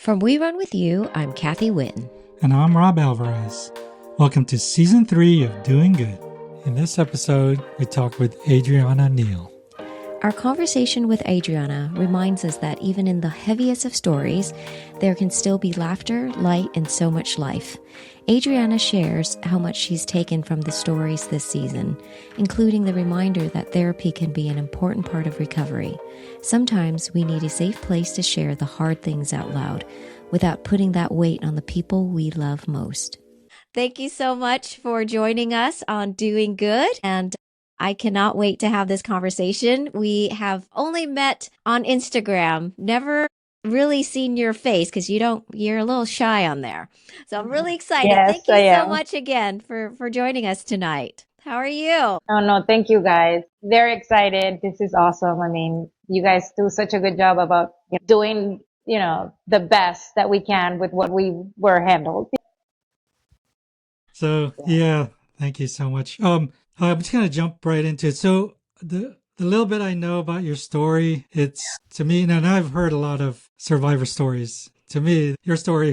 From We Run With You, I'm Kathy Witten. And I'm Rob Alvarez. Welcome to Season 3 of Doing Good. In this episode, we talk with Adriana Neal. Our conversation with Adriana reminds us that even in the heaviest of stories, there can still be laughter, light, and so much life. Adriana shares how much she's taken from the stories this season, including the reminder that therapy can be an important part of recovery. Sometimes we need a safe place to share the hard things out loud without putting that weight on the people we love most. Thank you so much for joining us on Doing Good, and I cannot wait to have this conversation. We have only met on Instagram, never really seen your face because you're a little shy on there. So I'm really excited. Yes, Thank you I so am. much again for joining us tonight. How are you? Oh, no, thank you guys. Very excited. This is awesome. I mean, you guys do such a good job about doing, the best that we can with what we were handled. So, thank you so much. I'm just going to jump right into it. So, the little bit I know about your story, it's to me, and I've heard a lot of survivor stories. To me, your story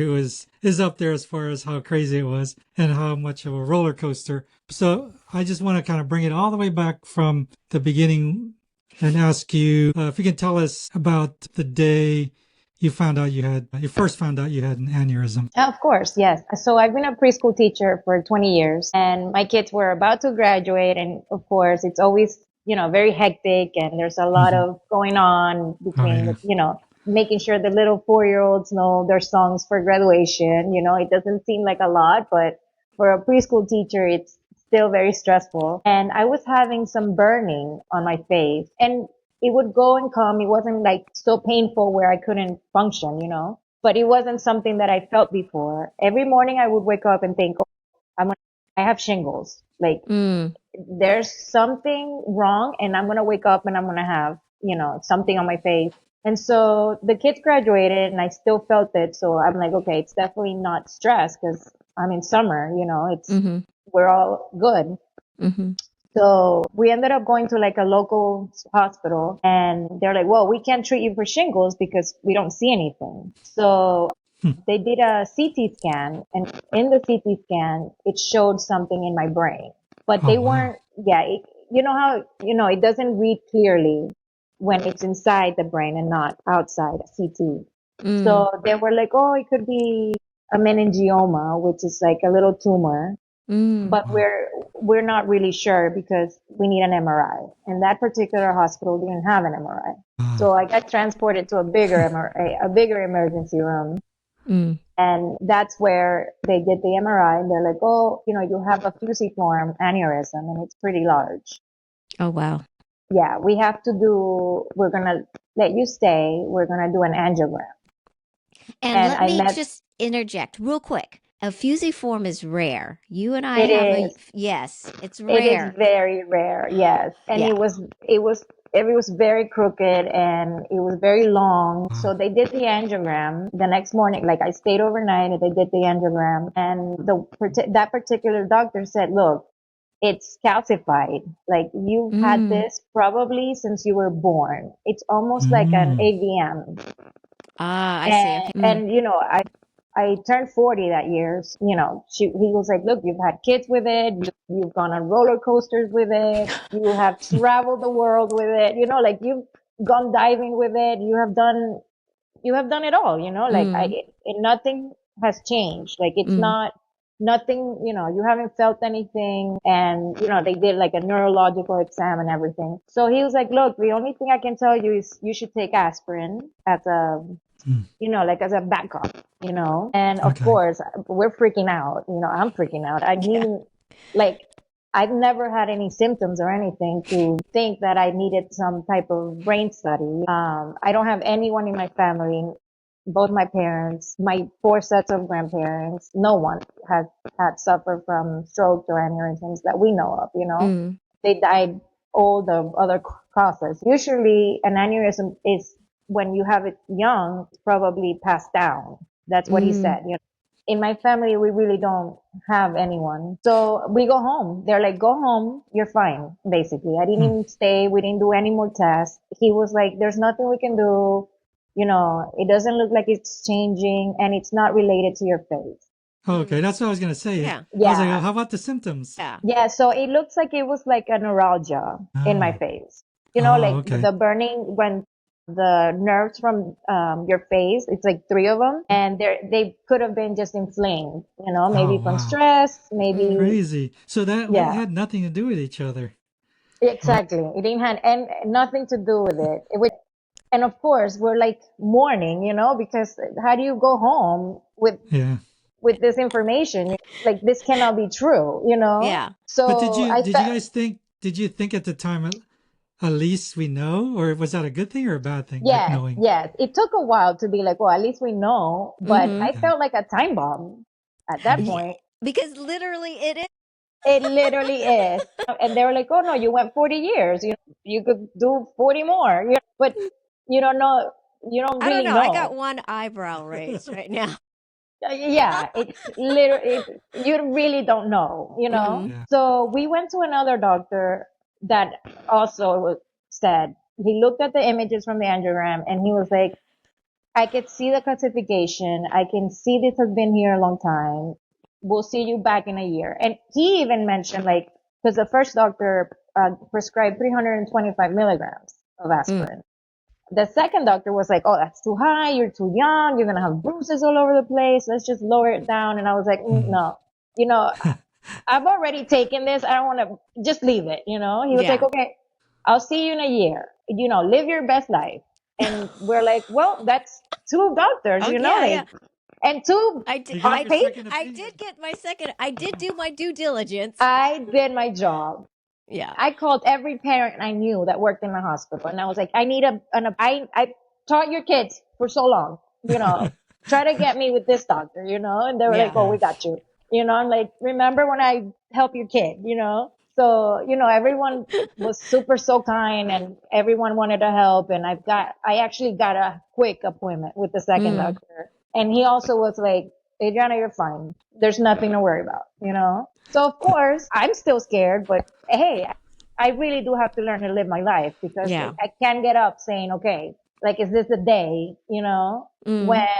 is up there as far as how crazy it was and how much of a roller coaster. So, I just want to kind of bring it all the way back from the beginning and ask you if you can tell us about the day you first found out you had an aneurysm. Of course, yes. So I've been a preschool teacher for 20 years and my kids were about to graduate. And of course, it's always, very hectic and there's a lot of going on between, making sure the little 4-year-olds know their songs for graduation. It doesn't seem like a lot, but for a preschool teacher, it's still very stressful. And I was having some burning on my face and it would go and come. It wasn't like so painful where I couldn't function, but it wasn't something that I felt before. Every morning I would wake up and think, oh, I have shingles. Like there's something wrong and I'm going to wake up and I'm going to have, something on my face. And so the kids graduated and I still felt it. So I'm like, okay, it's definitely not stress because I'm in summer, we're all good. Mm-hmm. So we ended up going to like a local hospital and they're like, well, we can't treat you for shingles because we don't see anything. So they did a CT scan and in the CT scan, it showed something in my brain, but they weren't, it doesn't read clearly when it's inside the brain and not outside a CT. So they were like, oh, it could be a meningioma, which is like a little tumor. But we're not really sure because we need an MRI. And that particular hospital didn't have an MRI. So I got transported to a bigger MRI, a bigger emergency room. And that's where they did the MRI and they're like, oh, you have a fusiform aneurysm and it's pretty large. Oh, wow. Yeah, we're going to let you stay. We're going to do an angiogram. And let me just interject real quick. A fusiform is rare. You and I yes, it's rare. It is very rare, yes. And it was very crooked and it was very long. So they did the angiogram the next morning. Like I stayed overnight and they did the angiogram and that particular doctor said, look, it's calcified. Like you've had this probably since you were born. It's almost like an AVM. I see. Okay. And I turned 40 that year. He was like, look, you've had kids with it. You've gone on roller coasters with it. You have traveled the world with it. Like you've gone diving with it. You have done it all, and nothing has changed. Like it's not nothing, you haven't felt anything. And, they did like a neurological exam and everything. So he was like, look, the only thing I can tell you is you should take aspirin as a, like as a backup, and of course we're freaking out, I'm freaking out. I mean, like I've never had any symptoms or anything to think that I needed some type of brain study. I don't have anyone in my family, both my parents, my 4 sets of grandparents, no one has had suffered from strokes or aneurysms that we know of, They died all the other causes. Usually an aneurysm is when you have it young, it's probably passed down. That's what he said. In my family, we really don't have anyone. So we go home. They're like, go home. You're fine. Basically. I didn't even stay. We didn't do any more tests. He was like, there's nothing we can do. it doesn't look like it's changing, and it's not related to your face. Oh, okay, that's what I was gonna say. Yeah. I was like, Yeah. oh, how about the symptoms? Yeah. Yeah, so it looks like it was like a neuralgia in my Oh, face. oh, Like okay. the burning when the nerves from your face, it's like three of them, and they could have been just inflamed, Oh, maybe from wow, stress, maybe, crazy. So that it yeah, had nothing to do with each other. Wow. exactly. It didn't have and nothing to do with it. And of course, we're like mourning, because how do you go home Yeah. with this information? Like this cannot be true, Yeah. But did So you I did you felt. guys think? Did you think at the time at least we know, or was that a good thing or a bad thing? Like Yes, knowing. yes. It took a while to be like, well, at least we know. But Mm-hmm. I Yeah. felt like a time bomb at that Hmm. Yeah. point. Because literally it is. It literally is. And they were like, oh no, you went 40 years. You could do 40 more. But you don't know. You don't I don't really know. I got know. one eyebrow raised right now. Yeah, it's literally, you really don't know. Mm-hmm. Yeah. So we went to another doctor that also said, he looked at the images from the angiogram and he was like, I could see the calcification. I can see this has been here a long time. We'll see you back in a year. And he even mentioned like, because the first doctor prescribed 325 milligrams of Mm. aspirin. The second doctor was like, oh, that's too high. You're too young. You're going to have bruises all over the place. Let's just lower it down. And I was like, Hmm. no, I've already taken this. I don't want to just leave it. He was like, Yeah. okay, I'll see you in a year. Live your best life. And we're like, well, that's two doctors, Oh yeah, yeah. like, and two I did. You got on your paper. second I opinion. did get my second. I did do my due diligence. I did my job. Yeah. I called every parent I knew that worked in the hospital, and I was like, I need I taught your kids for so long, try to get me with this doctor, and they were like, Yeah. oh, Yeah. we got you. I'm like, remember when I helped your kid. So, everyone was so kind and everyone wanted to help. And I actually got a quick appointment with the second Mm. doctor. And he also was like, Adriana, you're fine. There's nothing to worry about. So of course I'm still scared, but hey, I really do have to learn to live my life because Yeah. I can't get up saying, okay, like, is this the day, when Mm.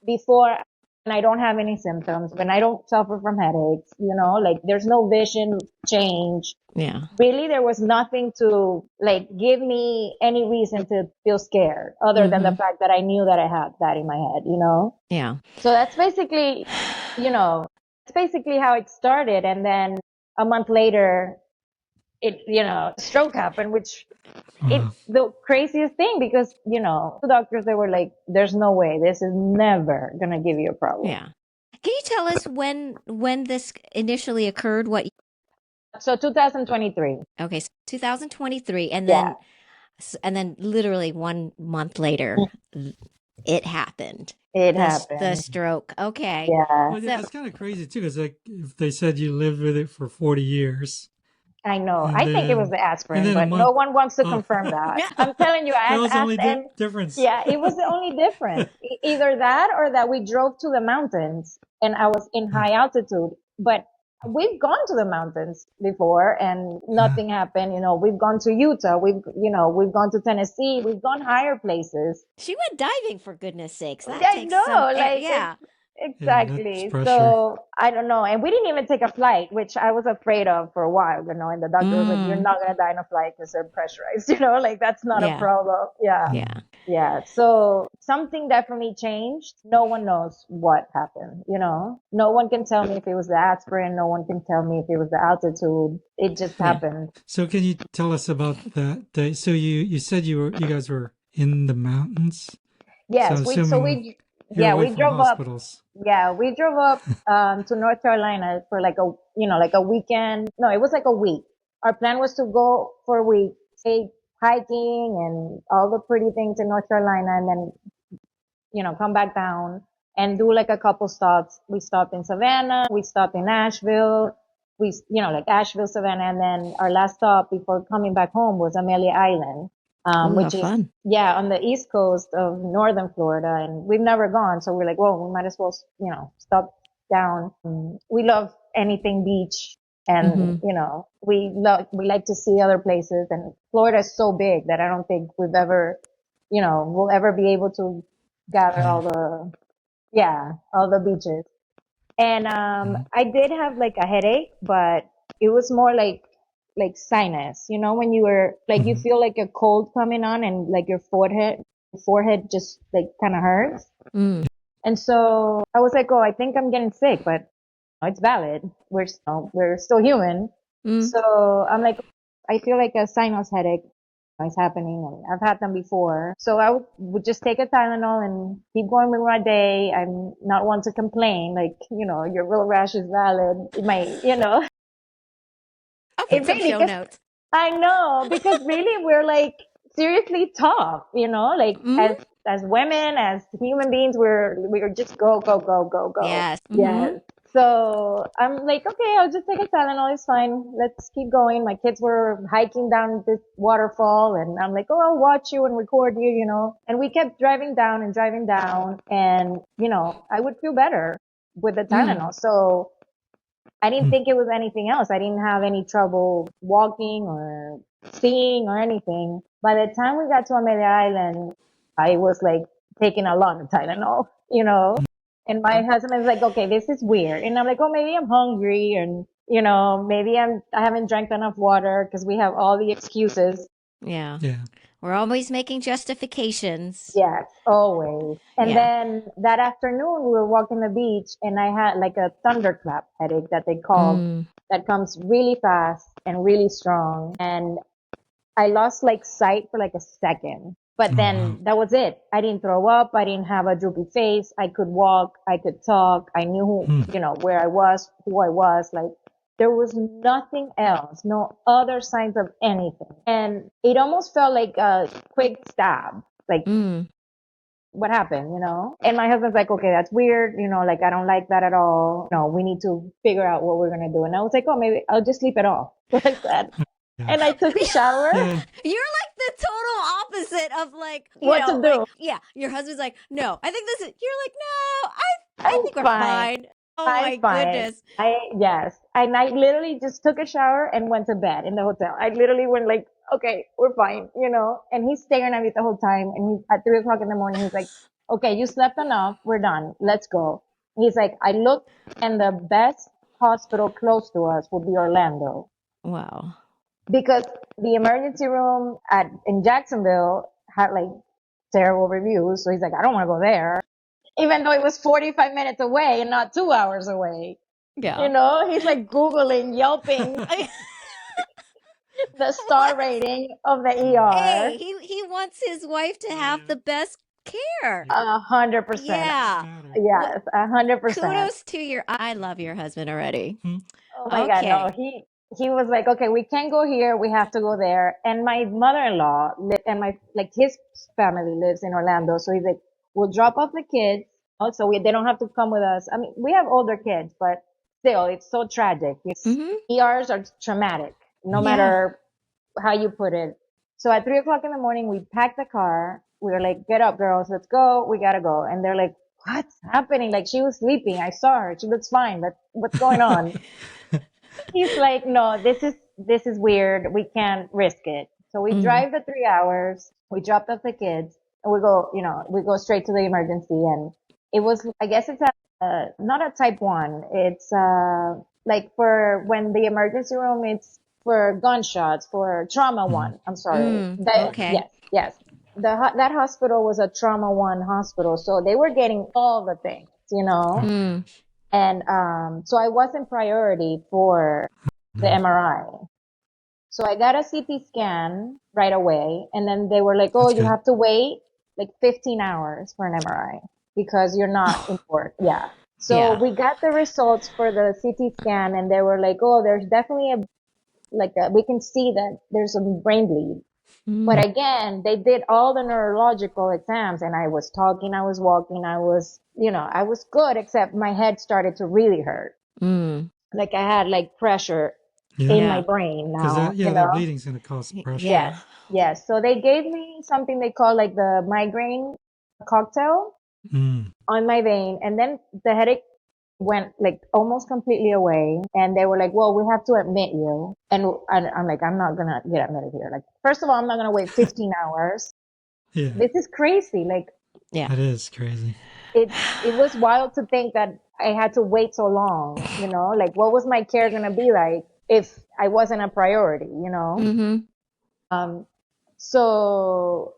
before when I don't have any symptoms, when I don't suffer from headaches, like there's no vision change. Yeah. Really, there was nothing to like give me any reason to feel scared other than the Mm-hmm. fact that I knew that I had that in my head. Yeah. So you know, that's basically how it started. And then a month later, stroke happened, which it's Wow. the craziest thing because, the doctors, they were like, there's no way this is never going to give you a problem. Yeah. Can you tell us when this initially occurred? What? So 2023. Okay, so 2023, and Yeah, then literally 1 month later, it happened. it The happened. stroke. Okay. Yeah, Well, yeah, So that's kind of crazy too, because like if they said you lived with it for 40 years, I know. and I think it was then the and aspirin, then a but no month. one wants to Oh, confirm that. yeah. I'm telling you, that I've was the only asked, and difference. yeah, it was the only difference. Either that or that we drove to the mountains and I was in Hmm. high altitude. But we've gone to the mountains before and Yeah. nothing happened. We've gone to Utah. We've gone to Tennessee. We've gone higher places. She went diving for goodness sakes. That I takes some. know, like Yeah. Yeah, that's exactly. pressure. So I don't know. And we didn't even take a flight, which I was afraid of for a while, and the doctor was like, you're Mm. not going to die in a flight because they're pressurized, like that's not a Yeah. problem. Yeah. Hmm. Yeah. Yeah. So something definitely changed. No one knows what happened. No one can tell me if it was the aspirin. No one can tell me if it was the altitude. It just Yeah. happened. So can you tell us about that day? So you said you guys were in the mountains. So I'm Yes. assuming you're Yeah, away we from drove up. hospitals. Yeah, we drove up to North Carolina for like a weekend. No, it was like a week. Our plan was to go for a week, stay hiking and all the pretty things in North Carolina, and then come back down and do like a couple stops. We stopped in Savannah, we stopped in Asheville, like Asheville, Savannah, and then our last stop before coming back home was Amelia Island, Ooh, how which is, fun. yeah, on the east coast of northern Florida. And we've never gone. So we're like, well, we might as well, stop down. We love anything beach. And, Mm-hmm. we like to see other places. And Florida is so big that I don't think we've ever we'll ever be able to gather all the beaches. And Mhm. I did have like a headache, but it was more like sinus. When you were like you Mhm. feel like a cold coming on and like your forehead just like kind of hurts. Mm. And so I was like, oh, I think I'm getting sick, but it's valid. We're still human. Mm. So I'm like, I feel like a sinus headache is happening, and I've had them before. So I would just take a Tylenol and keep going with my day. I'm not one to complain. Like, your real rash is valid. It might, I'll put it some really, show 'cause notes. I know, because really we're like seriously tough, like Mm. as women, as human beings, we're just go, go, go, go, go. Yes. Mm-hmm. Yes. So I'm like, okay, I'll just take a Tylenol. It's fine. Let's keep going. My kids were hiking down this waterfall, and I'm like, oh, I'll watch you and record you. And we kept driving down, and I would feel better with the Mm. Tylenol. So I didn't Mm. think it was anything else. I didn't have any trouble walking or seeing or anything. By the time we got to Amelia Island, I was like taking a lot of Tylenol. And my husband is like, okay, this is weird. And I'm like, oh, maybe I'm hungry, and maybe I haven't drank enough water, because we have all the excuses. Yeah. Yeah. We're always making justifications. Yes, always. And Yeah. then that afternoon, we were walking the beach, and I had like a thunderclap headache that they called, Mm. that comes really fast and really strong. And I lost like sight for like a second. But Oh wow. then that was it. I didn't throw up. I didn't have a droopy face. I could walk. I could talk. I knew Hmm. where I was, who I was. Like, there was nothing else, no other signs of anything. And it almost felt like a quick stab. Like, Mm. what happened? And my husband's like, okay, that's weird. Like, I don't like that at all. No, we need to figure out what we're going to do. And I was like, oh, maybe I'll just sleep it off. So I said, and I Gosh. took a shower. Yeah. You're like the total opposite of like, What to do? yeah, your husband's like, no, I think this is, you're like, no, I I'm think we're fine. fine. Oh I'm my fine. goodness. Yes. And I literally just took a shower and went to bed in the hotel. I literally went like, okay, we're fine. And he's staring at me the whole time. And he's at 3 o'clock in the morning, he's like, okay, you slept enough. We're done. Let's go. He's like, I looked, and the best hospital close to us would be Orlando, Wow. because the emergency room in Jacksonville had like terrible reviews. So he's like, I don't want to go there, even though it was 45 minutes away and not 2 hours away. Yeah. He's like Googling, Yelping the star What? rating of the Hey, ER. he wants his wife to have Yeah. the best care. 100%. Doesn't Yeah. matter. Well, Yes, 100%. kudos to your, I love your husband already. Hmm. Oh my God, no. Okay. He was like, okay, we can't go here. We have to go there. And my mother-in-law and like his family lives in Orlando. So he's like, we'll drop off the kids. Also, they don't have to come with us. I mean, we have older kids, but still, it's so tragic. Mm-hmm. ERs are traumatic, no Hmm. Yeah. matter how you put it. So at 3 o'clock in the morning, we packed the car. We were like, get up, girls. Let's go. We gotta go. And they're like, what's happening? Like, she was sleeping. I saw her. She looks fine. But what's going on? He's like, no, this is weird. We can't risk it. So we Mm. drive the 3 hours. We dropped off the kids, and we go straight to the emergency. And it was, I guess it's not a type 1. It's, like for when the emergency room, it's for gunshots, for trauma Hmm. 1. I'm sorry. Mm. Okay. Okay. Yes, yes. That hospital was a trauma 1 hospital. So they were getting all the things. Oh Mm. gosh. And so I wasn't priority for the No. MRI. So I got a CT scan right away, and then they were like, "Oh, That's you good. have to wait like 15 hours for an MRI because you're not in port." Yeah. So Yeah. we got the results for the CT scan, and they were like, "Oh, there's definitely we can see that there's some brain bleed." Mm. But again, they did all the neurological exams, and I was talking, I was walking, I was good, except my head started to really hurt. Mm. Like, I had like pressure Yeah. in my Yeah. brain Because now, that bleeding's going to cause pressure. Yeah. Yes, yes. So they gave me something they call like the migraine cocktail Mm. on my vein, and then the headache went like almost completely away. And they were like, "Well, we have to admit you." And I'm like, "I'm not gonna get admitted here. Like, first of all, I'm not gonna wait 15 hours. Yeah. This is crazy. Like, Yeah. That is crazy. it was wild to think that I had to wait so long, you know, like what was my care going to be like if I wasn't a priority, you know? Mm-hmm. So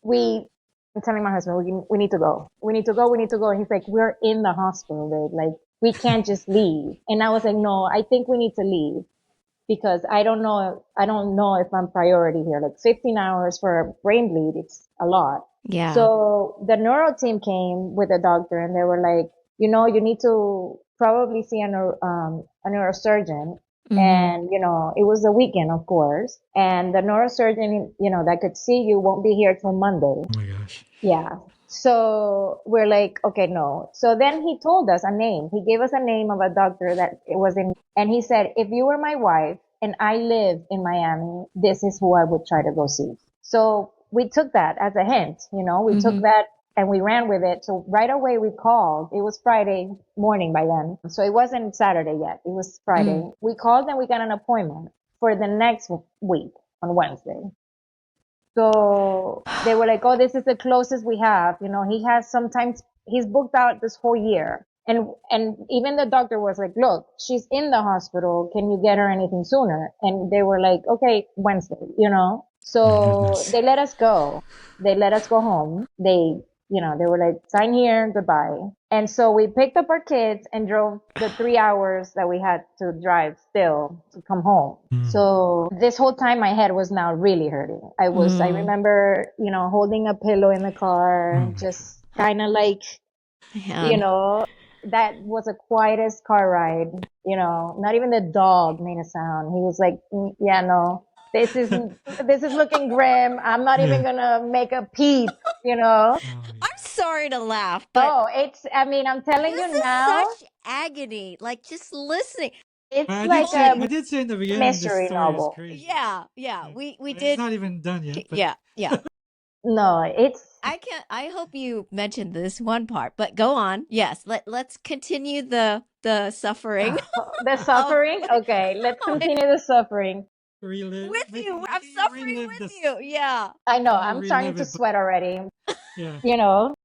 I'm telling my husband, we need to go. We need to go. We need to go. And he's like, we're in the hospital, babe. Like, we can't just leave. And I was like, no, I think we need to leave because I don't know if I'm priority here. Like 15 hours for a brain bleed, it's a lot. Yeah. So the neuro team came with a doctor and they were like, you know, you need to probably see a neurosurgeon. Mm-hmm. And, you know, it was the weekend, of course. And the neurosurgeon, you know, that could see you won't be here till Monday. Oh my gosh. Yeah. So we're like, okay, no. So then he told us a name. He gave us a name of a doctor that it was in, and he said, if you were my wife and I lived in Miami, this is who I would try to go see. So we took that as a hint, you know, we took that and we ran with it. So right away we called. It was Friday morning by then. So it wasn't Saturday yet. It was Friday. We called and we got an appointment for the next week on Wednesday. So they were like, oh, this is the closest we have. You know, he has sometimes he's booked out this whole year. And even the doctor was like, look, she's in the hospital. Can you get her anything sooner? And they were like, okay, Wednesday, you know? So they let us go. They let us go home. They were like, sign here, goodbye. And so we picked up our kids and drove the 3 hours that we had to drive still to come home. So this whole time my head was now really hurting. I remember, you know, holding a pillow in the car, just kind of like, you know, that was the quietest car ride, you know, not even the dog made a sound. He was like, yeah, no, this is looking grim. I'm not even gonna make a peep, you know. I'm sorry to laugh, but No, I mean, I'm telling this you is now, such agony. Like just listening. it's I like I a did say in the beginning this mystery story is novel. crazy. Yeah. We But did. it's not even done yet. But Yeah. No, it's I hope you mentioned this one part, but go on. Yes, let's continue the suffering the suffering. Okay, let's continue the suffering. with you. I'm suffering with you. Yeah. I know, We'll I'm starting relive to it, but sweat already, yeah. you know.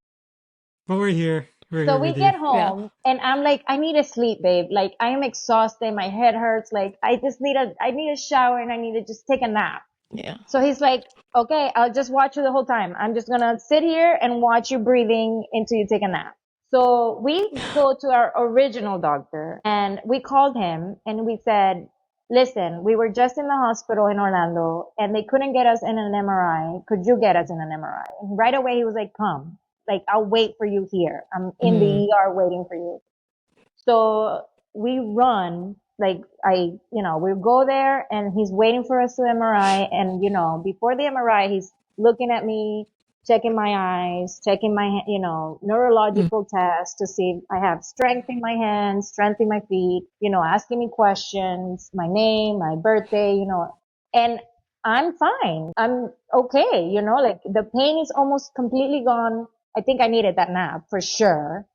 But we're here. We're So here we with you. get home and I'm like, I need to sleep, babe. Like I am exhausted. My head hurts. Like I need a shower and I need to just take a nap. Yeah. So he's like, okay, I'll just watch you the whole time. I'm just going to sit here and watch you breathing until you take a nap. So we go to our original doctor and we called him and we said, listen, we were just in the hospital in Orlando and they couldn't get us in an MRI. Could you get us in an MRI? And right away he was like, come, like I'll wait for you here. I'm in the ER waiting for you. So we run, like we go there and he's waiting for us to MRI. And, you know, before the MRI, he's looking at me, checking my eyes, checking my, neurological tests to see if I have strength in my hands, strength in my feet, you know, asking me questions, my name, my birthday, you know, and I'm fine. I'm okay. You know, like the pain is almost completely gone. I think I needed that nap for sure.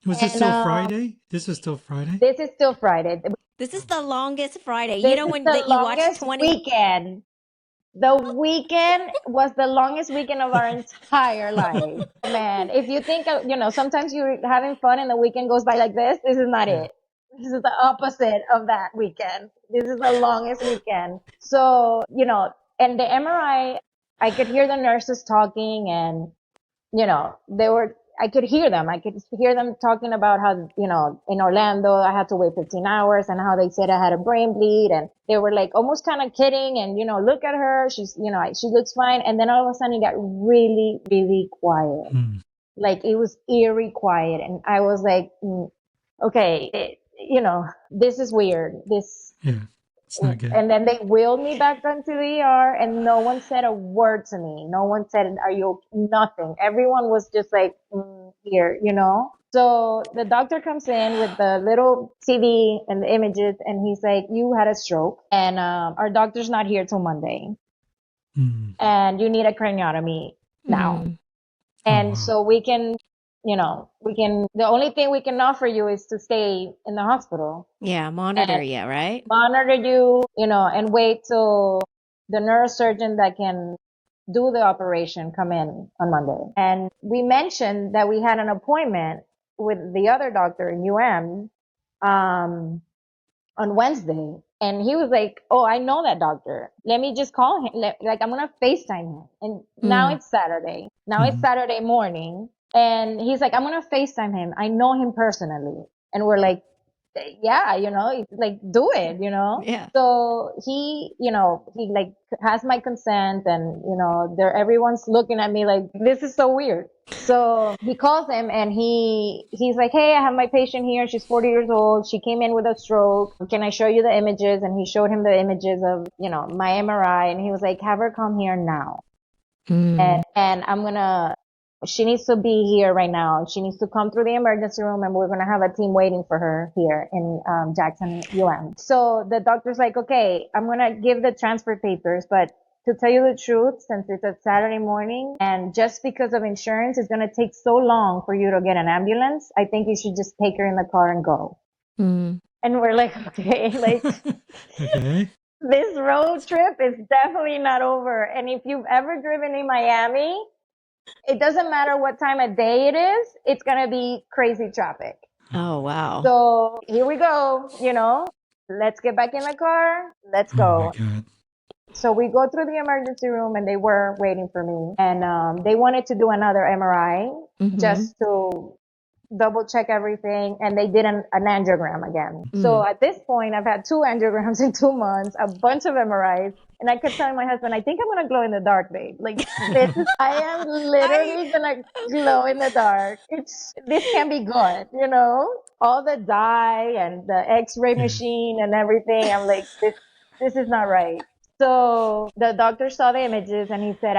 Was it And still Friday? This is still Friday? this is still Friday. This is the longest Friday. You This know is when the you watch longest 20 weekend. The weekend was the longest weekend of our entire life. Man, if you think, sometimes you're having fun and the weekend goes by like this is not Yeah. it. This is the opposite of that weekend. This is the longest weekend. So, and the MRI, I could hear the nurses talking and I could hear them. I could hear them talking about how, in Orlando, I had to wait 15 hours and how they said I had a brain bleed. And they were like almost kind of kidding. And, look at her. She's, she looks fine. And then all of a sudden it got really, really quiet. Like it was eerie quiet. And I was like, okay, this is weird. Yeah. It's not good. And then they wheeled me back onto the ER and no one said a word to me. No one said, are you okay? Nothing. Everyone was just like, here, So the doctor comes in with the little TV and the images and he's like, you had a stroke and, our doctor's not here till Monday and you need a craniotomy now. And wow. so the only thing we can offer you is to stay in the hospital. Yeah, monitor you, right? Monitor you, and wait till the neurosurgeon that can do the operation come in on Monday. And we mentioned that we had an appointment with the other doctor in UM, on Wednesday. And he was like, oh, I know that doctor. Let me just call him. Like, I'm going to FaceTime him. And now it's Saturday. Now it's Saturday morning. And he's like, I'm going to FaceTime him. I know him personally. And we're like, yeah, like, do it, Yeah. So he, he like has my consent, and, everyone's looking at me like, this is so weird. So he calls him, and he's like, hey, I have my patient here. She's 40 years old. She came in with a stroke. Can I show you the images? And he showed him the images of, my MRI. And he was like, have her come here now. And she needs to be here right now. She needs to come through the emergency room, and we're going to have a team waiting for her here in Jackson, UM. So the doctor's like, okay, I'm going to give the transfer papers, but to tell you the truth, since it's a Saturday morning and just because of insurance, it's going to take so long for you to get an ambulance, I think you should just take her in the car and go. And we're like, okay, like, Okay. this road trip is definitely not over. And if you've ever driven in Miami, it doesn't matter what time of day it is, it's going to be crazy traffic. Oh, wow. So here we go, let's get back in the car. Let's go. Oh my God. So we go through the emergency room, and they were waiting for me. And they wanted to do another MRI just to double check everything. And they did an angiogram again. So at this point, I've had 2 angiograms in 2 months, a bunch of MRIs. And I kept telling my husband, I think I'm going to glow in the dark, babe. Like, I am literally going to glow in the dark. This can be good, all the dye and the x-ray machine and everything. I'm like, this is not right. So the doctor saw the images, and he said,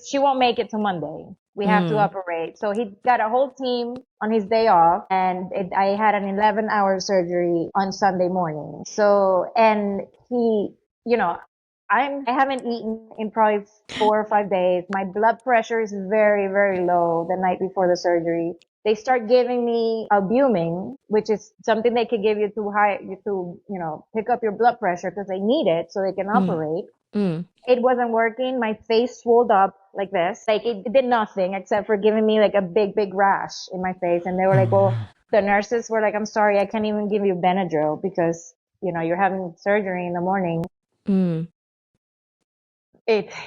she won't make it to Monday. We have to operate. So he got a whole team on his day off, and I had an 11-hour surgery on Sunday morning. So, and he, I haven't eaten in probably 4 or 5 days. My blood pressure is very, very low the night before the surgery. They start giving me albumin, which is something they could give you to pick up your blood pressure because they need it so they can operate. It wasn't working. My face swelled up like this. Like, it did nothing except for giving me like a big, big rash in my face. And they were like, well, the nurses were like, I'm sorry, I can't even give you Benadryl because, you're having surgery in the morning.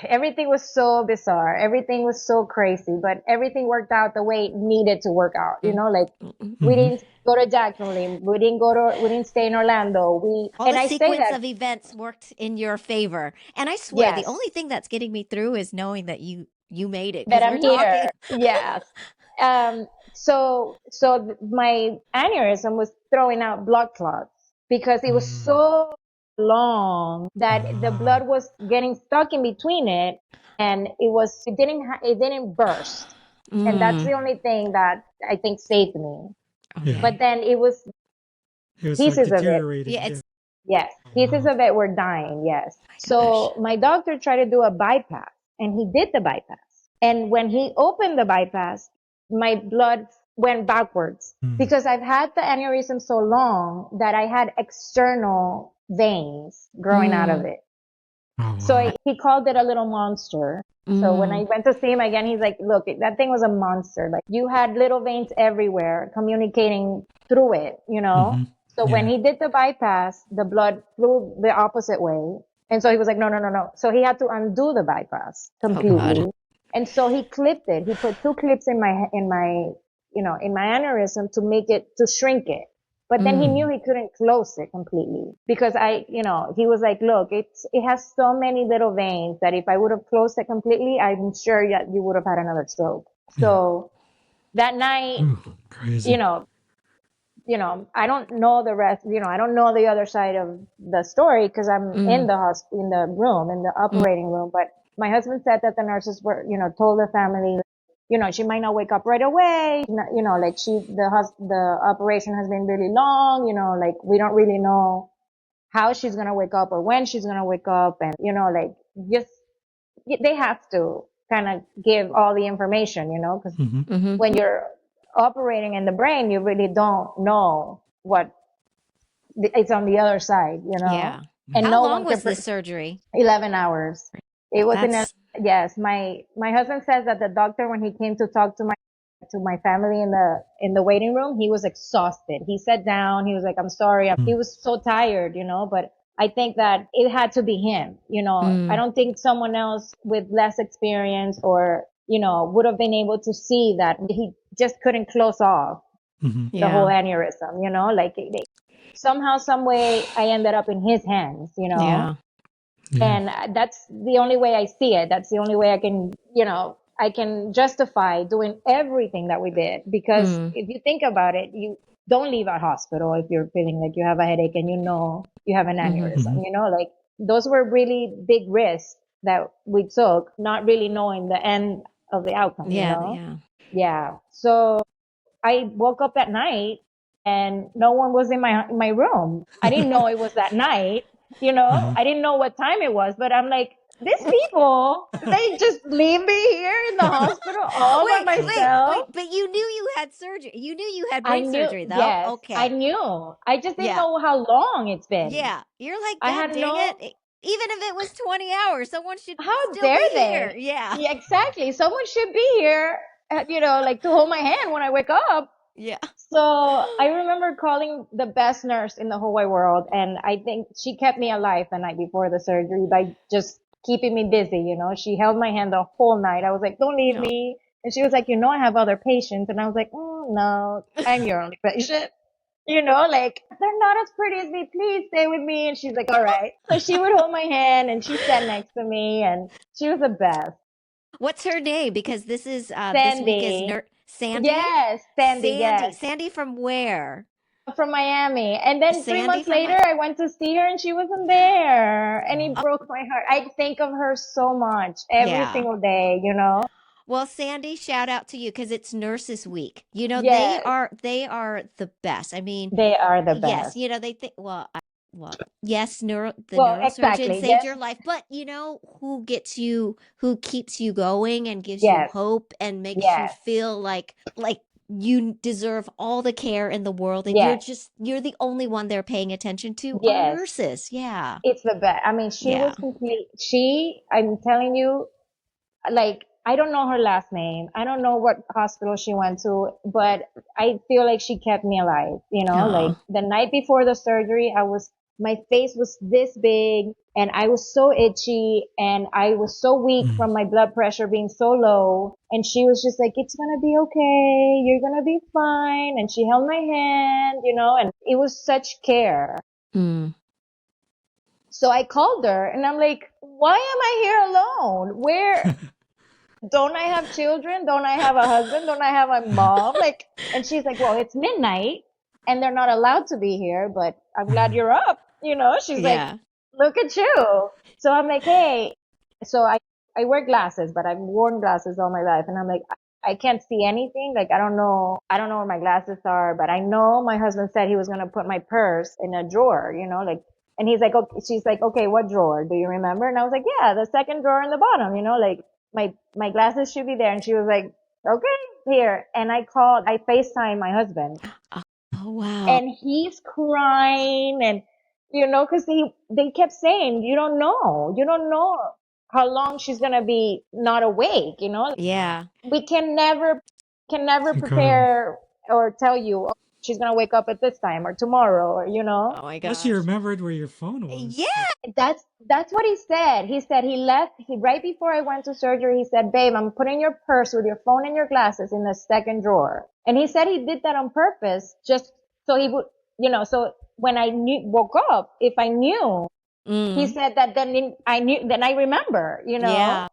Everything was so bizarre. Everything was so crazy, but everything worked out the way it needed to work out. Like, we didn't go to Jacksonville. We didn't stay in Orlando. All the sequence of events worked in your favor. And I swear, the only thing that's getting me through is knowing that you made it. That I'm here. Yes. So my aneurysm was throwing out blood clots because it was so long that the blood was getting stuck in between it, and it didn't burst. And that's the only thing that I think saved me. But then it was pieces like of it. deteriorating. Yes. Pieces of it were dying. Yes. So my doctor tried to do a bypass, and he did the bypass. And when he opened the bypass, my blood went backwards because I've had the aneurysm so long that I had external veins growing out of it. Oh, wow. So he called it a little monster. So when I went to see him again, he's like, look, that thing was a monster. Like, you had little veins everywhere communicating through it, So when he did the bypass, the blood flew the opposite way. And so he was like, no. So he had to undo the bypass completely. And so he clipped it. He put 2 clips in my aneurysm to shrink it. But then he knew he couldn't close it completely because he was like, look, it has so many little veins that if I would have closed it completely, I'm sure that you would have had another stroke. So that night, crazy. I don't know the rest, I don't know the other side of the story because I'm in the operating room. But my husband said that the nurses were, told the family, she might not wake up right away. Like the operation has been really long, like we don't really know how she's going to wake up or when she's going to wake up. And, like just, they have to kind of give all the information, because when you're operating in the brain, you really don't know what it's on the other side, Yeah. And How long was the surgery? 11 hours. It was yes, my husband says that the doctor, when he came to talk to my family in the waiting room, he was exhausted. He sat down. He was like, "I'm sorry." He was so tired, but I think that it had to be him. I don't think someone else with less experience or would have been able to see that he just couldn't close off the whole aneurysm. Like somehow, some way, I ended up in his hands. Yeah. And that's the only way I see it. That's the only way I can justify doing everything that we did. Because if you think about it, you don't leave a hospital if you're feeling like you have a headache and you have an aneurysm, like those were really big risks that we took, not really knowing the end of the outcome, Yeah. Yeah. So I woke up at night and no one was in my room. I didn't know it was that night, I didn't know what time it was, but I'm like, these people, they just leave me here in the hospital all by myself. Wait, but you knew you had surgery. You knew you had I brain knew, surgery, though? yes, I Okay. knew. I just didn't Yeah. know how long it's been. Yeah. You're like, I God had dang no, it. Even if it was 20 hours, someone should how still be dare here. they? Yeah. Yeah, exactly. Someone should be here, like to hold my hand when I wake up. Yeah. So I remember calling the best nurse in the whole wide world, and I think she kept me alive the night before the surgery by just keeping me busy. She held my hand the whole night. I was like, "Don't leave No. me," and she was like, "I have other patients," and I was like, "Oh no, I'm your only patient." Like they're not as pretty as me. Please stay with me. And she's like, "All right." So she would hold my hand, and she sat next to me, and she was the best. What's her name? Because this is this week is Sandy. Sandy? Yes, Sandy. Sandy. Yes. Sandy from where? From Miami. And then three Sandy months from later, I went to see her and she wasn't there. And it Oh, broke my heart. I think of her so much every yeah. single day, Well, Sandy, shout out to you because it's Nurses Week. Yes, they are the best. I mean, they are the yes, best. they think well, yes, the Well, neurosurgeon exactly. saved Yes, your life, but who keeps you going and gives you yes, hope and makes you yes, feel like you deserve all the care in the world and yes, you're the only one they're paying attention to are yes. nurses. Yeah. It's the best. I mean, she Yeah. was complete. I'm telling you, like, I don't know her last name. I don't know what hospital she went to, but I feel like she kept me alive. Like Oh. the night before the surgery, my face was this big and I was so itchy and I was so weak from my blood pressure being so low. And she was just like, "It's going to be okay. You're going to be fine." And she held my hand, and it was such care. Mm. So I called her and I'm like, "Why am I here alone? Don't I have children? Don't I have a husband? Don't I have a mom?" Like, and she's like, "Well, it's midnight and they're not allowed to be here, but I'm glad you're up." She's like, Yeah. "Look at you." So I'm like, "Hey," so I wear glasses, but I've worn glasses all my life. And I'm like, I can't see anything. Like, I don't know where my glasses are, but I know my husband said he was going to put my purse in a drawer, like, and he's like, okay, she's like, "Okay, what drawer? Do you remember?" And I was like, "Yeah, the second drawer in the bottom, like my glasses should be there." And she was like, "Okay, here." And I FaceTime my husband Oh, wow. and he's crying and, cause they kept saying, you don't know how long she's going to be not awake, Yeah. we can never Incredible. prepare or tell you, "Oh, she's going to wake up at this time or tomorrow," or, Oh my Plus, you gosh. remembered where your phone Yeah. was. That's what he said. He said he left right before I went to surgery. He said, "Babe, I'm putting your purse with your phone and your glasses in the second drawer." And he said he did that on purpose, just so he would, so when woke up, if I knew, he Mm. said that then I remember. Yeah.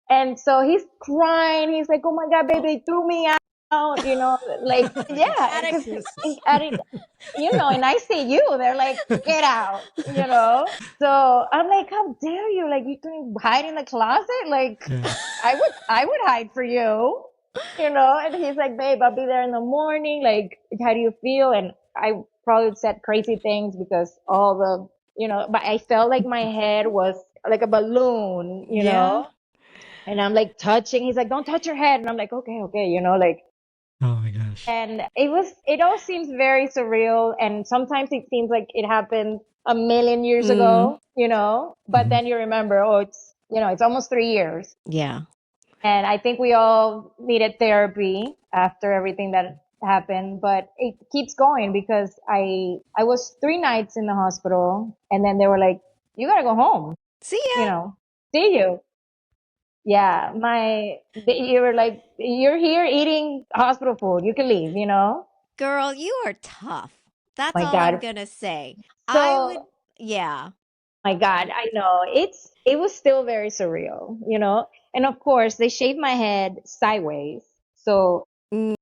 And so he's crying. He's like, "Oh my God, baby, they threw me out," like, yeah, because Atticus. in ICU, they're like, "Get out." So I'm like, "How dare you? Like, you can hide in the closet? Like, Yeah. I would hide for you. And he's like, "Babe, I'll be there in the morning. Like, how do you feel?" And I probably said crazy things because but I felt like my head was like a balloon. Yeah. And I'm like touching. He's like, "Don't touch your head." And I'm like, "Okay, okay," like. Oh my gosh. And it all seems very surreal. And sometimes it seems like it happened a million years Mm. ago. But Mhm. then you remember, oh, it's almost 3 years. Yeah. And I think we all needed therapy after everything that happened, but it keeps going because I was 3 nights in the hospital, and then they were like, you gotta go home, See you ya. know, see you. Yeah, you were like, you're here eating hospital food. You can leave, Girl, you are tough. That's My all I'm God. going to say. I would, So, yeah. my God, I know it was still very surreal, and of course they shaved my head sideways. So Mm.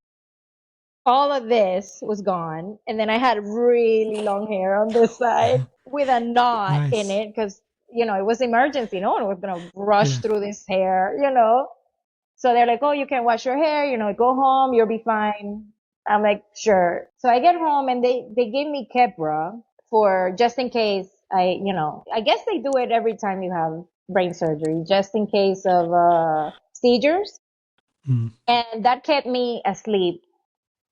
all of this was gone. And then I had really long hair on this side with a knot in Nice. it because, it was emergency. No one was going to rush Yeah. through this hair. So they're like, oh, you can wash your hair, go home, you'll be fine. I'm like, sure. So I get home and they gave me Keppra for just in case I guess they do it every time you have brain surgery, just in case of, seizures. Mm. And that kept me asleep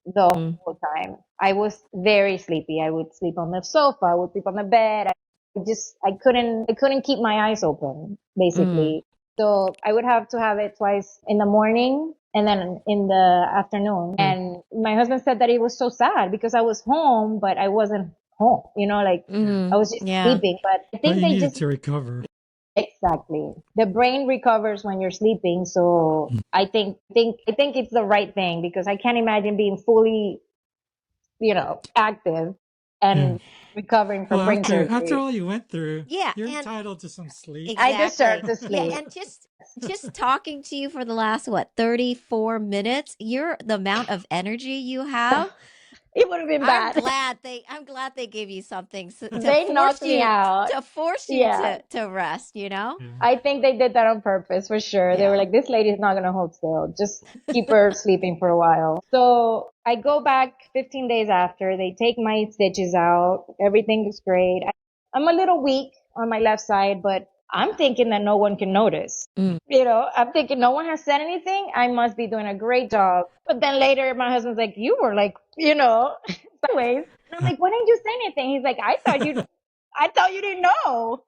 the Mm. whole time. I was very sleepy. I would sleep on the sofa. I would sleep on the bed. I couldn't keep my eyes open, Mm. basically. So I would have to have it twice in the morning and then in the afternoon. And my husband said that it was so sad because I was home, but I wasn't home, like I Mm. was just Yeah. sleeping. But I But think you they needed just to recover. exactly. The brain recovers when you're sleeping, so I think it's the right thing because I can't imagine being fully, active Yeah. and recovering Well, from brain after surgery. all you went through, Yeah. you're And entitled to some sleep. I deserve exactly. to Yeah. sleep. And just talking to you for the last, 34 minutes, the amount of energy you have. It would have been bad. I'm glad they gave you something to They knocked me out. force you Yeah. to rest. Yeah. I think they did that on purpose for sure. They were Yeah. like, this lady's not going to hold still. Just keep her sleeping for a while. So I go back 15 days after. They take my stitches out. Everything is great. I'm a little weak on my left side, but I'm thinking that no one can notice. Mm. I'm thinking no one has said anything. I must be doing a great job. But then later my husband's like, you were like, sideways. And I'm like, why didn't you say anything? He's like, I thought you didn't know.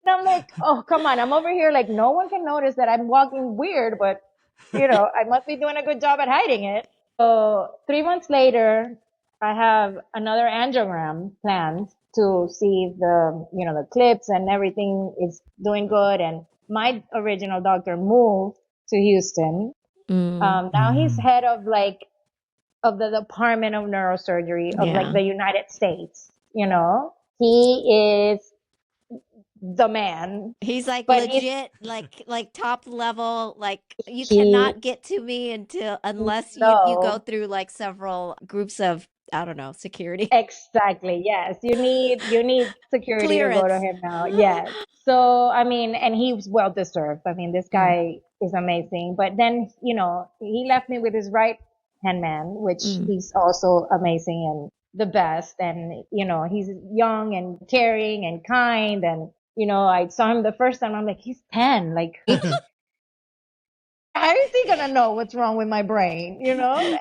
And I'm like, oh, come on. I'm over here like no one can notice that I'm walking weird, but I must be doing a good job at hiding it. So 3 months later, I have another angiogram planned to see if the clips and everything is doing good. And my original doctor moved to Houston. Mm. Now he's Mm. head of the Department of Neurosurgery of like Yeah. the United States. He is the man, He's like but he's legit, like top level. Like you he cannot get to me unless you go no. through like several groups of, I don't know, security Exactly. Yes. You need security to go to clearance. him now. Yes. So, I mean, and he's well deserved. I mean, this Mm. guy is amazing. But then, he left me with his right hand man, which Mm. he's also amazing and the best. And, he's young and caring and kind. And, I saw him the first time. I'm like, he's 10. Like, how is he gonna know what's wrong with my brain?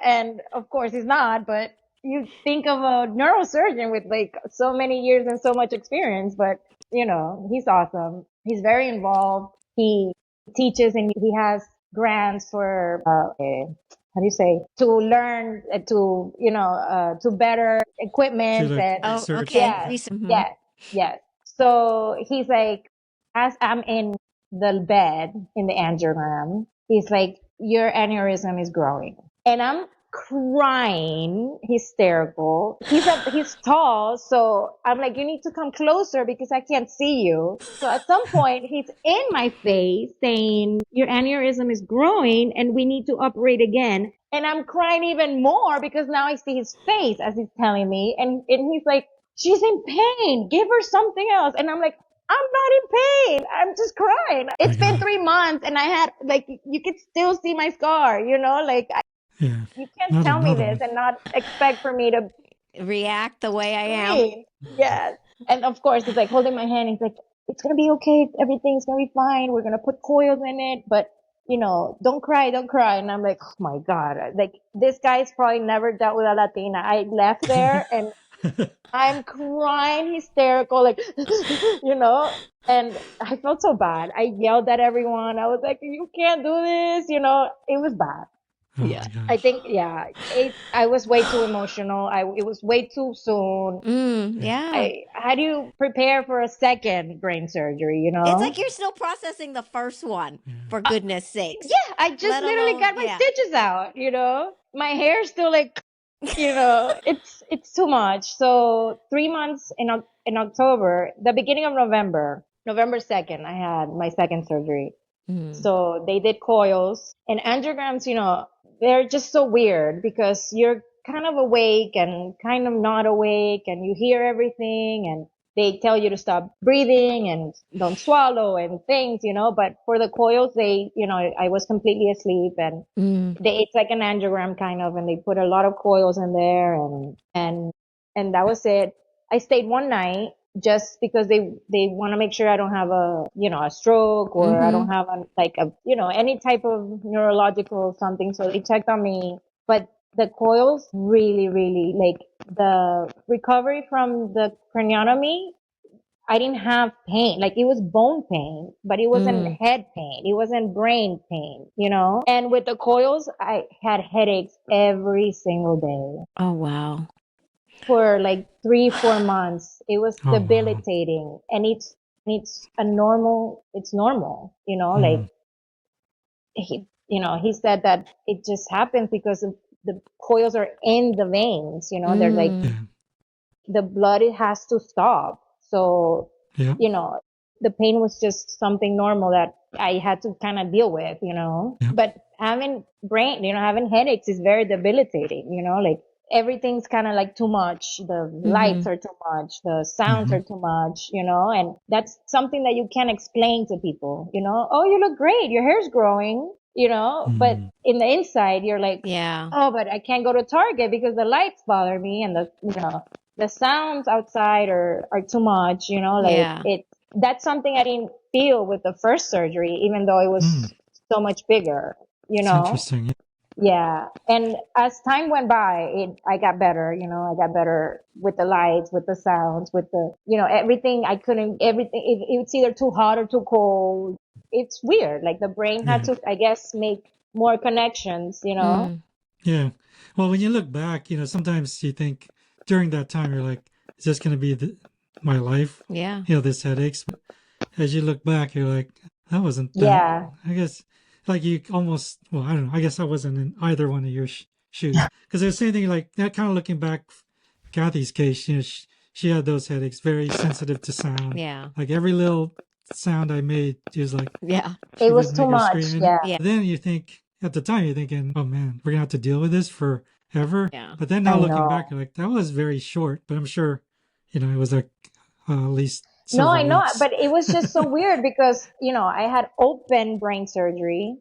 And of course he's not, but you think of a neurosurgeon with like so many years and so much experience, but he's awesome. He's very involved. He teaches and he has grants for, how do you say, to learn, to better To equipment the and Oh, research. okay. yes, Mhm. yes, yes. So he's like, as I'm in the bed in the angiogram, he's like, your aneurysm is growing. And I'm crying, hysterical. He's tall, so I'm like, you need to come closer because I can't see you. So at some point, he's in my face saying, your aneurysm is growing and we need to operate again. And I'm crying even more because now I see his face as he's telling me. And he's like, she's in pain. Give her something else. And I'm like, I'm not in pain. I'm just crying. My It's been God. 3 months and I had like, you could still see my scar, like Yeah. you can't Not tell me another this one. and not expect for me to React the way I am. scream. Yes. And of course he's like holding my hand. He's like, it's going to be okay. Everything's going to be fine. We're going to put coils in it, but don't cry, don't cry. And I'm like, oh my God, like this guy's probably never dealt with a Latina. I left there and I'm crying hysterical, like, and I felt so bad. I yelled at everyone. I was like, you can't do this, it was bad. Oh Yeah. my I gosh. think, yeah, I was way too emotional. It was way too soon. Yeah. How do you prepare for a second brain surgery, It's like you're still processing the first one, Yeah. for goodness sakes. Yeah, I just Let literally alone, got my yeah. stitches out, My hair's still like, it's too much. So 3 months in October, the beginning of November 2nd, I had my second surgery. Mm. So they did coils and angiograms, they're just so weird because you're kind of awake and kind of not awake and you hear everything and they tell you to stop breathing and don't swallow and things, but for the coils, I was completely asleep and Mm. it's like an angiogram kind of, and they put a lot of coils in there and that was it. I stayed one night just because they want to make sure I don't have a stroke or I don't Mm-hmm. have any type of neurological something. So they checked on me, but the coils really, really like the recovery from the craniotomy. I didn't have pain. Like it was bone pain, but it wasn't Mm. head pain. It wasn't brain pain. And with the coils, I had headaches every single day Oh, wow. for like 3, 4 months. It was Oh wow. debilitating and it's normal, like Mm. he said that it just happens because of the coils are in the veins, they're like Mm. Yeah. the blood, it has to stop. So, Yeah. you know, the pain was just something normal that I had to kind of deal with. Yeah. But having headaches is very debilitating, like everything's kind of like too much. The Mm-hmm. lights are too much. The sounds Mm-hmm. are too much, and that's something that you can't explain to people. Oh, you look great. Your hair's growing, but Mm. in the inside, you're like, Yeah. oh, but I can't go to Target because the lights bother me and the sounds outside are too much, like Yeah. that's something I didn't feel with the first surgery, even though it Mm. was so much bigger, you It's know? interesting. Yeah. Yeah. And as time went by, I got better, I got better with the lights, with the sounds, with everything. Everything, it's either too hot or too cold. It's weird. Like the brain had Yeah. to, I guess, make more connections. Mm. Yeah. Well, when you look back, sometimes you think during that time you're like, is this going to be my life? Yeah. This headaches. But as you look back, you're like, that wasn't that. Yeah. I guess, like you almost. Well, I don't know. I guess I wasn't in either one of your shoes because the same thing. Like that, kind of looking back, Kathy's case, she had those headaches, very sensitive to sound. Yeah. Like every little sound I made, she was like, Yeah. It she was would too make her much. scream. Yeah. Yeah. Then you think at the time you're thinking, oh man, we're gonna have to deal with this forever. Yeah. But then I now looking back, know. you're like, that was very short. But I'm sure, it was like at least No, several I know, weeks. but it was just so weird because, I had open brain surgery